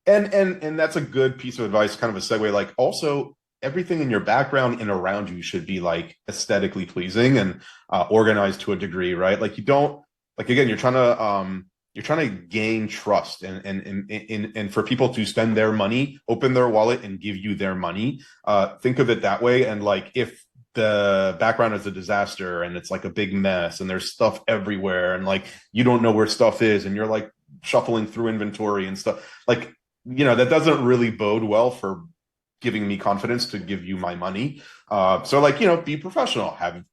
yeah. And that's a good piece of advice, kind of a segue. Like also everything in your background and around you should be like aesthetically pleasing and organized to a degree, right? Like you don't like again, you're trying to gain trust and for people to spend their money, open their wallet and give you their money. Think of it that way. And like if the background is a disaster and it's like a big mess and there's stuff everywhere and like you don't know where stuff is and you're like shuffling through inventory and stuff like that doesn't really bode well for giving me confidence to give you my money. So like, be professional, have,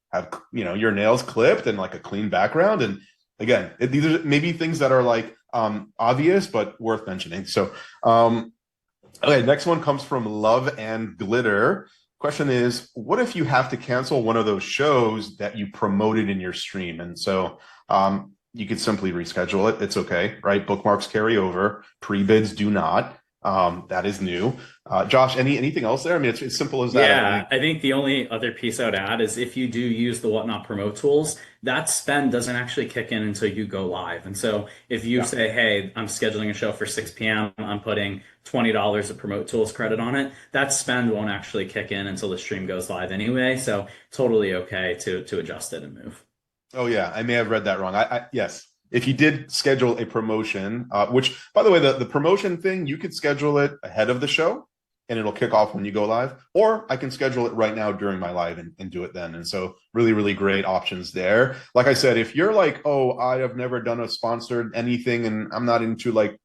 your nails clipped and like a clean background. And again, these are maybe things that are like obvious, but worth mentioning. So, okay, next one comes from Love and Glitter. Question is, what if you have to cancel one of those shows that you promoted in your stream? And so you could simply reschedule it. It's okay, right? Bookmarks carry over. Pre-bids do not. That is new. Josh, anything else there? I mean, it's as simple as that. Yeah, I think the only other piece I would add is if you do use the Whatnot promote tools, that spend doesn't actually kick in until you go live. And so if you Yeah. say, hey, I'm scheduling a show for 6 p.m., I'm putting $20 of promote tools credit on it, that spend won't actually kick in until the stream goes live anyway. So totally okay to adjust it and move. Oh yeah, I may have read that wrong. Yes, if you did schedule a promotion, which by the way, the promotion thing you could schedule it ahead of the show, and it'll kick off when you go live, or I can schedule it right now during my live and do it then. And so really, really great options there. Like I said, if you're like, oh, I have never done a sponsored anything, and I'm not into like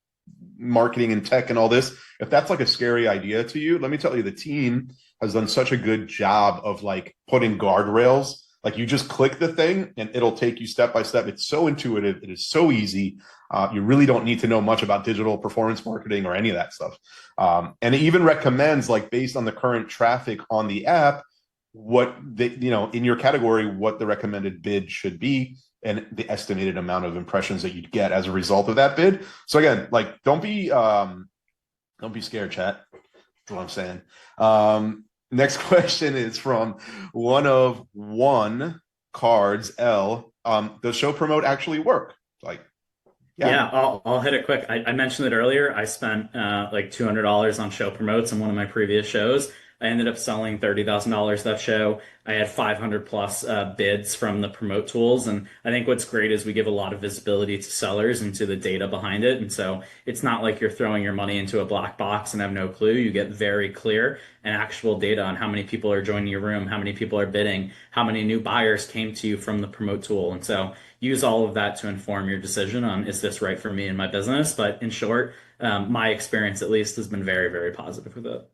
marketing and tech and all this, if that's like a scary idea to you, let me tell you, the team has done such a good job of like putting guardrails. Like you just click the thing and it'll take you step by step. It's so intuitive. It is so easy. You really don't need to know much about digital performance marketing or any of that stuff. And it even recommends, like based on the current traffic on the app, what in your category, what the recommended bid should be and the estimated amount of impressions that you'd get as a result of that bid. So again, like don't be scared, chat. That's what I'm saying. Next question is from one of one cards L. Does show promote actually work? Like, Yeah, I'll hit it quick. I mentioned it earlier. I spent like $200 on show promotes in one of my previous shows. I ended up selling $30,000 that show. I had 500 plus bids from the promote tools. And I think what's great is we give a lot of visibility to sellers into the data behind it. And so it's not like you're throwing your money into a black box and have no clue. You get very clear and actual data on how many people are joining your room, how many people are bidding, how many new buyers came to you from the promote tool. And so use all of that to inform your decision on is this right for me and my business. But in short, my experience at least has been very, very positive with it.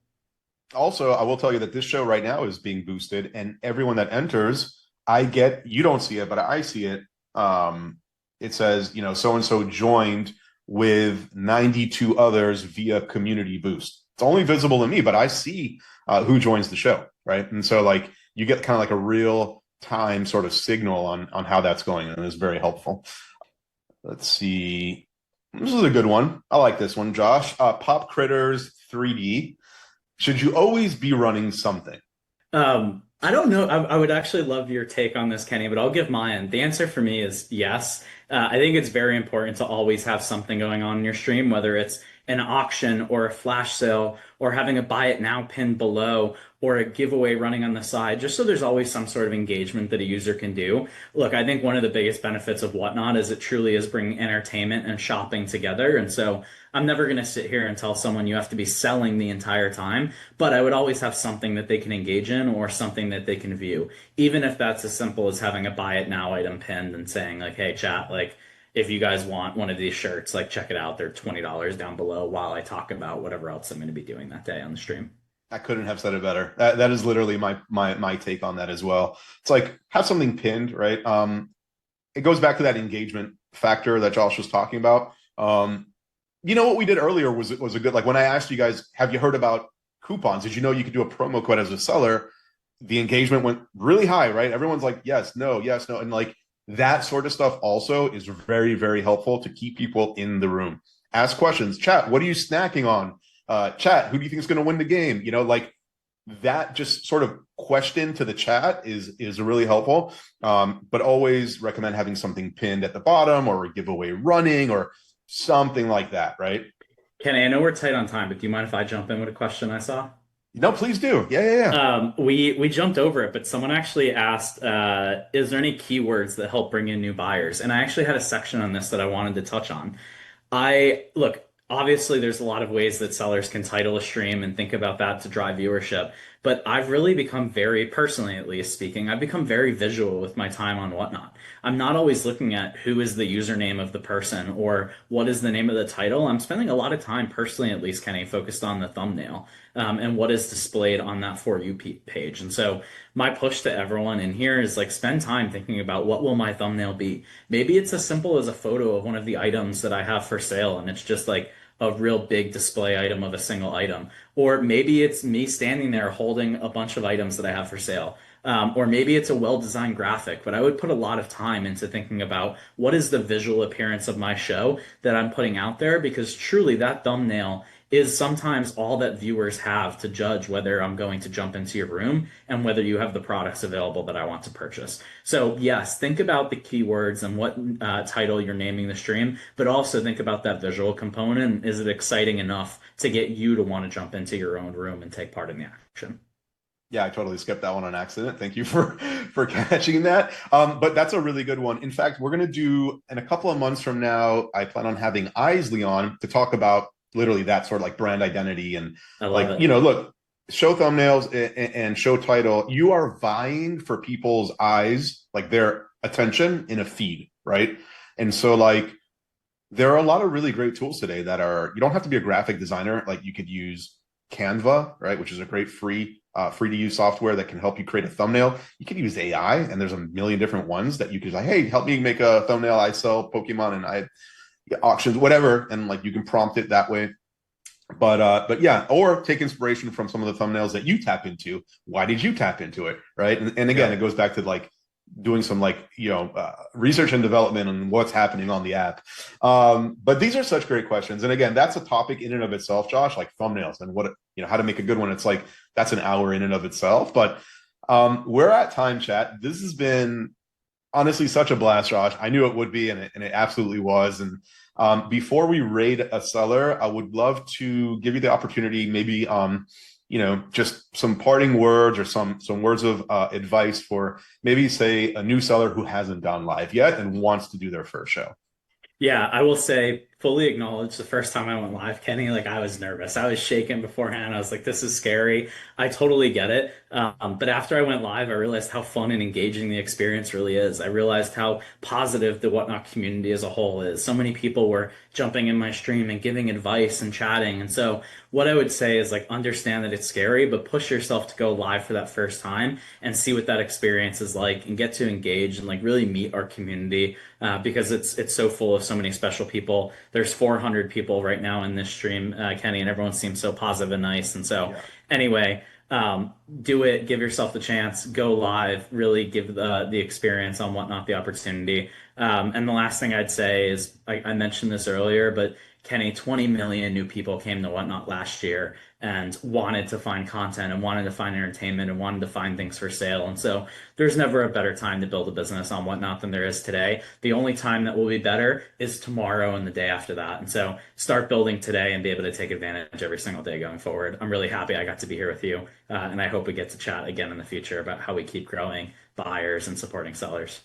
also, I will tell you that this show right now is being boosted, and everyone that enters, you don't see it, but I see it. It says, so and so joined with 92 others via community boost. It's only visible to me, but I see who joins the show, right? And so, like, you get kind of like a real time sort of signal on how that's going, and it's very helpful. Let's see. This is a good one. I like this one, Josh. Pop Critters 3D. Should you always be running something? I don't know. I would actually love your take on this, Kenny, but I'll give mine. The answer for me is yes. I think it's very important to always have something going on in your stream, whether it's an auction or a flash sale or having a buy it now pinned below or a giveaway running on the side, just so there's always some sort of engagement that a user can do. Look, I think one of the biggest benefits of Whatnot is it truly is bringing entertainment and shopping together. And so I'm never going to sit here and tell someone you have to be selling the entire time, but I would always have something that they can engage in or something that they can view, even if that's as simple as having a buy it now item pinned and saying like, hey, chat, like, if you guys want one of these shirts, like check it out. They're $20 down below while I talk about whatever else I'm going to be doing that day on the stream. I couldn't have said it better. That is literally my take on that as well. It's like have something pinned, right? It goes back to that engagement factor that Josh was talking about. What we did earlier was a good, like when I asked you guys, have you heard about coupons? Did you know you could do a promo code as a seller? The engagement went really high, right? Everyone's like, yes, no, and like that sort of stuff also is very, very helpful to keep people in the room. Ask questions. Chat, what are you snacking on? Chat, who do you think is going to win the game? Like that just sort of question to the chat is really helpful. But always recommend having something pinned at the bottom or a giveaway running or something like that, right? Kenny, I know we're tight on time, but do you mind if I jump in with a question I saw? No, please do. Yeah. We jumped over it, but someone actually asked, is there any keywords that help bring in new buyers? And I actually had a section on this that I wanted to touch on. I look, obviously there's a lot of ways that sellers can title a stream and think about that to drive viewership, but I've really become very, personally at least speaking, I've become very visual with my time on Whatnot. I'm not always looking at who is the username of the person or what is the name of the title. I'm spending a lot of time, personally at least, Kenny, focused on the thumbnail, and what is displayed on that For You page. And so my push to everyone in here is like spend time thinking about what will my thumbnail be. Maybe it's as simple as a photo of one of the items that I have for sale, and it's just like a real big display item of a single item. Or maybe it's me standing there holding a bunch of items that I have for sale. Or maybe it's a well-designed graphic, but I would put a lot of time into thinking about what is the visual appearance of my show that I'm putting out there, because truly that thumbnail is sometimes all that viewers have to judge whether I'm going to jump into your room and whether you have the products available that I want to purchase. So yes, think about the keywords and what title you're naming the stream, but also think about that visual component. Is it exciting enough to get you to want to jump into your own room and take part in the action? Yeah, I totally skipped that one on accident. Thank you for catching that. But that's a really good one. In fact, we're going to do in a couple of months from now, I plan on having Isley on to talk about literally that sort of like brand identity and I love like, it. look, show thumbnails and show title. You are vying for people's eyes, like their attention in a feed, right? And so like there are a lot of really great tools today that are, you don't have to be a graphic designer. Like you could use Canva, right? Which is a great free to use software that can help you create a thumbnail. You could use AI and there's a million different ones that you could like, hey, help me make a thumbnail. I sell Pokemon and I auctions, whatever. And like, you can prompt it that way. But yeah, or take inspiration from some of the thumbnails that you tap into. Why did you tap into it? Right. And again, it goes back to like doing some like research and development on what's happening on the app. But these are such great questions, and again, that's a topic in and of itself, Josh, like thumbnails and what how to make a good one. It's like that's an hour in and of itself. But we're at time, chat. This has been honestly such a blast, Josh. I knew it would be, and it absolutely was. And before we raid a seller, I would love to give you the opportunity, maybe just some parting words or some words of advice for maybe say a new seller who hasn't gone live yet and wants to do their first show. Yeah, I will say, fully acknowledge the first time I went live, Kenny, like I was nervous. I was shaking beforehand. I was like, this is scary. I totally get it. But after I went live, I realized how fun and engaging the experience really is. I realized how positive the Whatnot community as a whole is. So many people were jumping in my stream and giving advice and chatting. And so what I would say is like understand that it's scary, but push yourself to go live for that first time and see what that experience is like and get to engage and like really meet our community, because it's so full of so many special people. There's 400 people right now in this stream, Kenny, and everyone seems so positive and nice. And so, anyway, do it. Give yourself the chance. Go live. Really give the experience on Whatnot the opportunity. And the last thing I'd say is, I mentioned this earlier, but Kenny, 20 million new people came to Whatnot last year and wanted to find content and wanted to find entertainment and wanted to find things for sale. And so there's never a better time to build a business on Whatnot than there is today. The only time that will be better is tomorrow and the day after that. And so start building today and be able to take advantage every single day going forward. I'm really happy I got to be here with you. And I hope we get to chat again in the future about how we keep growing buyers and supporting sellers.